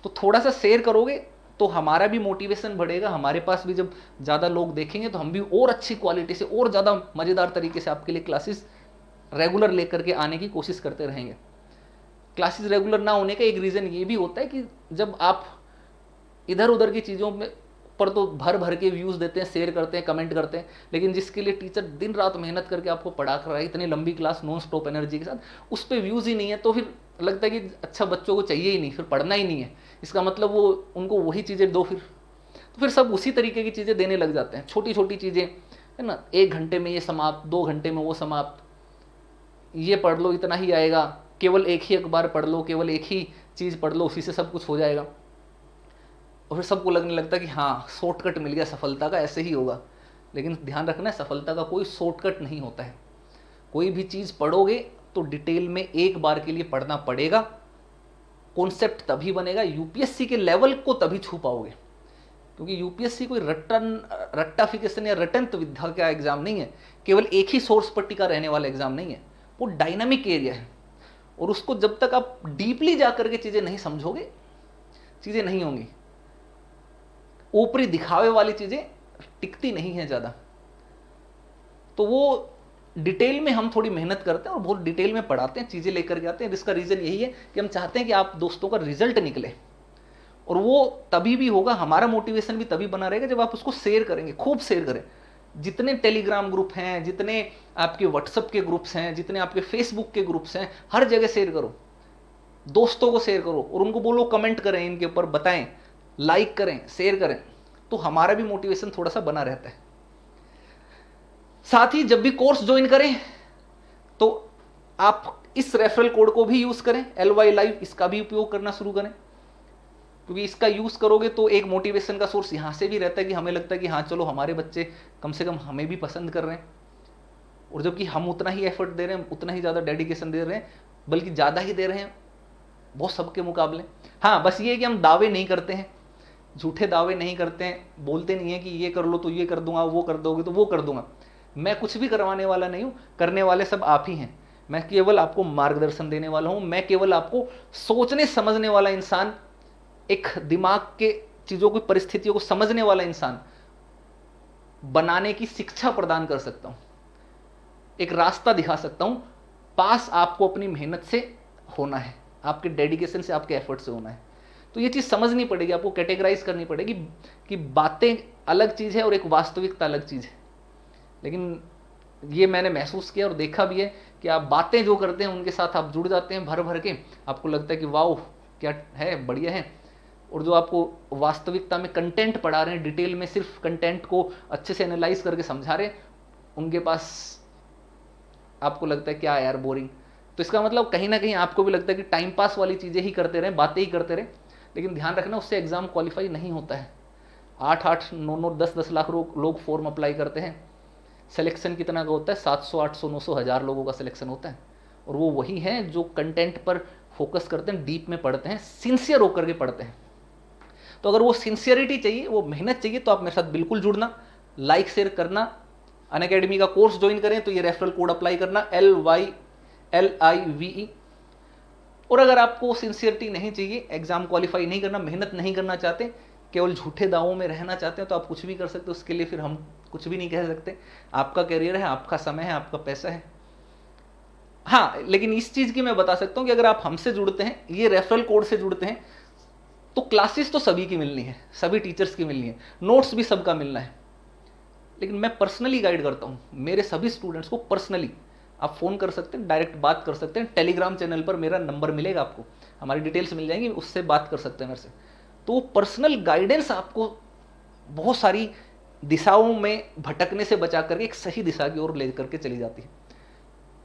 Speaker 1: तो थोड़ा सा शेयर करोगे तो हमारा भी मोटिवेशन बढ़ेगा, हमारे पास भी जब ज़्यादा लोग देखेंगे तो हम भी और अच्छी क्वालिटी से और ज़्यादा मज़ेदार तरीके से आपके लिए क्लासेस रेगुलर लेकर के आने की कोशिश करते रहेंगे। क्लासेस रेगुलर ना होने का एक रीज़न ये भी होता है कि जब आप इधर उधर की चीज़ों में पर तो भर भर के व्यूज़ देते हैं, शेयर करते हैं, कमेंट करते हैं, लेकिन जिसके लिए टीचर दिन रात मेहनत करके आपको पढ़ा कर रहा है, इतनी लंबी क्लास नॉन स्टॉप एनर्जी के साथ, उस पर व्यूज़ ही नहीं है, तो फिर लगता है कि अच्छा बच्चों को चाहिए ही नहीं, फिर पढ़ना ही नहीं है। इसका मतलब वो उनको वही चीज़ें दो, तो फिर सब उसी तरीके की चीज़ें देने लग जाते हैं, छोटी छोटी चीज़ें, है ना। 1 घंटे में ये समाप्त, 2 घंटे में वो समाप्त, ये पढ़ लो इतना ही आएगा, केवल एक ही अखबार पढ़ लो, केवल एक ही चीज़ पढ़ लो, उसी से सब कुछ हो जाएगा। और फिर सबको लगने लगता है कि हाँ शॉर्टकट मिल गया सफलता का, ऐसे ही होगा। लेकिन ध्यान रखना है, सफलता का कोई शॉर्टकट नहीं होता है। कोई भी चीज़ पढ़ोगे तो डिटेल में एक बार के लिए पढ़ना पड़ेगा, कॉन्सेप्ट तभी बनेगा, यूपीएससी के लेवल को तभी छू पाओगे। क्योंकि यूपीएससी कोई रट्टाफिकेशन या रटंत विद्या का एग्जाम नहीं है, केवल एक ही सोर्स पर टिका रहने वाला एग्जाम नहीं है, वो डायनामिक एरिया है। और उसको जब तक आप डीपली जा करके चीज़ें नहीं समझोगे, चीज़ें नहीं होंगी। ऊपरी दिखावे वाली चीज़ें टिकती नहीं है ज़्यादा। तो वो डिटेल में हम थोड़ी मेहनत करते हैं और बहुत डिटेल में पढ़ाते हैं, चीज़ें लेकर के आते हैं। जिसका रीज़न यही है कि हम चाहते हैं कि आप दोस्तों का रिजल्ट निकले, और वो तभी भी होगा, हमारा मोटिवेशन भी तभी बना रहेगा जब आप उसको शेयर करेंगे, खूब शेयर करें। जितने टेलीग्राम ग्रुप हैं, जितने आपके व्हाट्सएप के ग्रुप्स हैं, जितने आपके फेसबुक के ग्रुप्स हैं, हर जगह शेयर करो, दोस्तों को शेयर करो और उनको बोलो कमेंट करें, इनके ऊपर बताएं, लाइक करें, शेयर करें, तो हमारा भी मोटिवेशन थोड़ा सा बना रहता है। साथ ही जब भी कोर्स ज्वाइन करें तो आप इस रेफरल कोड को भी यूज करें, LY लाइव, इसका भी उपयोग करना शुरू करें, क्योंकि इसका यूज करोगे तो एक मोटिवेशन का सोर्स यहां से भी रहता है कि हमें लगता है कि हाँ चलो हमारे बच्चे कम से कम हमें भी पसंद कर रहे हैं, और जबकि हम उतना ही एफर्ट दे रहे हैं, उतना ही ज़्यादा डेडिकेशन दे रहे हैं, बल्कि ज़्यादा ही दे रहे हैं बहुत सबके मुकाबले। हाँ, बस ये है कि हम दावे नहीं करते हैं, झूठे दावे नहीं करते हैं, बोलते नहीं है कि ये कर लो तो ये कर दूंगा, वो कर दोगे तो वो कर दूंगा। मैं कुछ भी करवाने वाला नहीं हूँ, करने वाले सब आप ही हैं। मैं केवल आपको मार्गदर्शन देने वाला हूँ, मैं केवल आपको सोचने समझने वाला इंसान, एक दिमाग के चीज़ों की परिस्थितियों को समझने वाला इंसान बनाने की शिक्षा प्रदान कर सकता हूँ, एक रास्ता दिखा सकता हूँ। पास आपको अपनी मेहनत से होना है, आपके डेडिकेशन से, आपके एफर्ट से होना है। तो ये चीज़ समझनी पड़ेगी, आपको कैटेगराइज करनी पड़ेगी कि बातें अलग चीज़ है और एक वास्तविकता अलग चीज़ है। लेकिन ये मैंने महसूस किया और देखा भी है कि आप बातें जो करते हैं उनके साथ आप जुड़ जाते हैं भर भर के, आपको लगता है कि वाह क्या है, बढ़िया है। और जो आपको वास्तविकता में कंटेंट पढ़ा रहे हैं, डिटेल में सिर्फ कंटेंट को अच्छे से एनालाइज करके समझा रहे हैं, उनके पास आपको लगता है क्या यार बोरिंग। तो इसका मतलब कहीं ना कहीं आपको भी लगता है कि टाइम पास वाली चीज़ें ही करते रहें, बातें ही करते रहें, लेकिन ध्यान रखना उससे एग्ज़ाम क्वालिफाई नहीं होता है। 8-8, 9-9, 10-10 लाख लोग फॉर्म अप्लाई करते हैं, सिलेक्शन कितना का होता है? 700, 800, 900, 1000 लोगों का सिलेक्शन होता है। और वो वही हैं जो कंटेंट पर फोकस करते हैं, डीप में पढ़ते हैं, सिंसियर होकर के पढ़ते हैं। तो अगर वो सिंसियरिटी चाहिए, वो मेहनत चाहिए, तो आप मेरे साथ बिल्कुल जुड़ना, लाइक शेयर करना, अनअकैडमी का कोर्स ज्वाइन करें तो ये रेफरल कोड अप्लाई करना LYLIVE। और अगर आपको सिंसियरिटी नहीं चाहिए, एग्जाम क्वालिफाई नहीं करना, मेहनत नहीं करना चाहते, केवल झूठे दावों में रहना चाहते हैं, तो आप कुछ भी कर सकते हो। उसके लिए फिर हम कुछ भी नहीं कह सकते। आपका करियर है, आपका समय है, आपका पैसा है। हाँ, लेकिन इस चीज़ की मैं बता सकता हूँ कि अगर आप हमसे जुड़ते हैं, ये रेफरल कोड से जुड़ते हैं, तो क्लासेस तो सभी की मिलनी है, सभी टीचर्स की मिलनी है, नोट्स भी सबका मिलना है, लेकिन मैं पर्सनली गाइड करता हूँ मेरे सभी स्टूडेंट्स को। पर्सनली आप फ़ोन कर सकते हैं, डायरेक्ट बात कर सकते हैं, टेलीग्राम चैनल पर मेरा नंबर मिलेगा आपको, हमारी डिटेल्स मिल जाएंगी, उससे बात कर सकते हैं मेरे से। तो पर्सनल गाइडेंस आपको बहुत सारी दिशाओं में भटकने से बचा करके एक सही दिशा की ओर ले करके चली जाती है।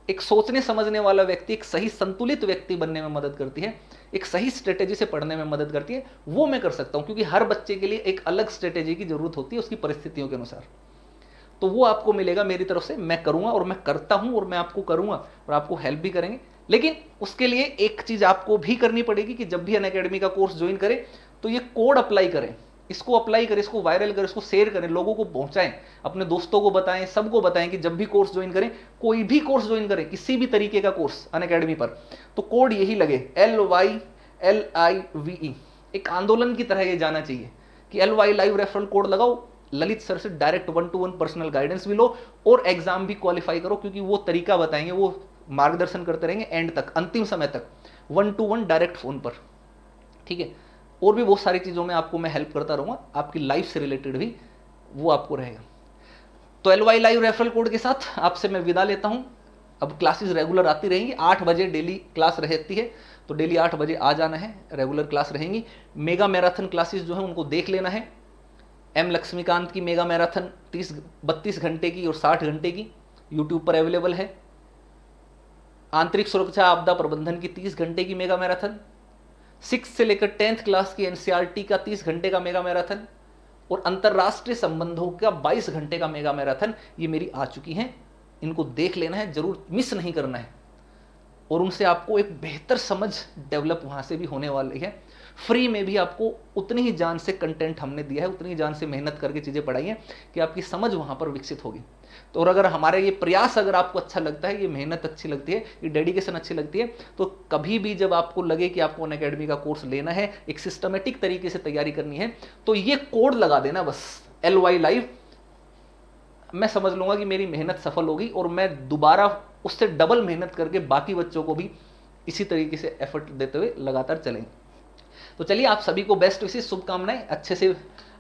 Speaker 1: एक सोचने समझने वाला व्यक्ति एक सही संतुलित व्यक्ति बनने में मदद करती है, एक सही स्ट्रेटेजी से पढ़ने में मदद करती है। वो मैं कर सकता हूँ, क्योंकि हर बच्चे के लिए एक अलग स्ट्रेटेजी की जरूरत होती है उसकी परिस्थितियों के अनुसार। तो वो आपको मिलेगा मेरी तरफ से, मैं करूँगा और मैं करता हूँ और मैं आपको करूँगा और आपको हेल्प भी करेंगे। लेकिन उसके लिए एक चीज़ आपको भी करनी पड़ेगी कि जब भी अनअकैडमी का कोर्स ज्वाइन करें तो ये कोड अप्लाई करें, इसको अप्लाई करें, इसको वायरल करें, इसको शेयर करें, लोगों को पहुंचाएं, अपने दोस्तों को बताएं, सबको बताएं कि जब भी कोर्स ज्वाइन करें, कोई भी कोर्स ज्वाइन करें, किसी भी तरीके का कोर्स अनअकैडमी पर, तो कोड यही लगे LYLIVE। एक आंदोलन की तरह ये जाना चाहिए कि LY लाइव रेफरल कोड लगाओ, ललित सर से डायरेक्ट 1-to-1 पर्सनल गाइडेंस भी लो और एग्जाम भी क्वालिफाई करो, क्योंकि वो तरीका बताएंगे, वो मार्गदर्शन करते रहेंगे एंड तक, अंतिम समय तक, 1-to-1 डायरेक्ट फोन पर। ठीक है, और भी बहुत सारी चीज़ों में आपको मैं हेल्प करता रहूँगा, आपकी लाइफ से रिलेटेड भी वो आपको रहेगा। तो LY लाइव रेफरल कोड के साथ आपसे मैं विदा लेता हूँ। अब क्लासेस रेगुलर आती रहेंगी, 8 बजे डेली क्लास रहती है, तो डेली 8 बजे आ जाना है, रेगुलर क्लास रहेंगी। मेगा मैराथन क्लासेस जो है उनको देख लेना है। M लक्ष्मीकांत की मेगा मैराथन 32 घंटे की और 60 घंटे की यूट्यूब पर अवेलेबल है। आंतरिक सुरक्षा आपदा प्रबंधन की 30 घंटे की मेगा मैराथन, 6 से लेकर 10th क्लास की NCERT का 30 घंटे का मेगा मैराथन और अंतर्राष्ट्रीय संबंधों का 22 घंटे का मेगा मैराथन, ये मेरी आ चुकी हैं। इनको देख लेना है, जरूर मिस नहीं करना है, और उनसे आपको एक बेहतर समझ डेवलप वहाँ से भी होने वाली है। फ्री में भी आपको उतनी ही जान से कंटेंट हमने दिया है, उतनी ही जान से मेहनत करके चीज़ें पढ़ाई हैं कि आपकी समझ वहाँ पर विकसित होगी। तो और अगर हमारे ये प्रयास अगर आपको अच्छा लगता है, ये मेहनत अच्छी लगती है, ये डेडिकेशन अच्छी लगती है, तो कभी भी जब आपको लगे कि आपको अनअकैडमी का कोर्स लेना है, एक सिस्टमेटिक तरीके से तैयारी करनी है, तो ये कोड लगा देना बस, LY लाइव। मैं समझ लूँगा कि मेरी मेहनत सफल होगी और मैं दोबारा उससे डबल मेहनत करके बाकी बच्चों को भी इसी तरीके से एफर्ट देते हुए लगातार चलेंगे। तो चलिए, आप सभी को बेस्ट विशेष, शुभकामनाएं। अच्छे से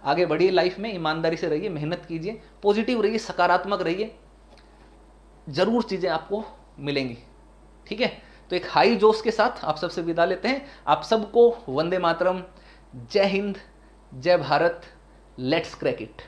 Speaker 1: आगे बढ़िए लाइफ में, ईमानदारी से रहिए, मेहनत कीजिए, पॉजिटिव रहिए, सकारात्मक रहिए, जरूर चीज़ें आपको मिलेंगी। ठीक है, तो एक हाई जोश के साथ आप सबसे विदा लेते हैं। आप सबको वंदे मातरम, जय हिंद, जय भारत, लेट्स क्रैक इट।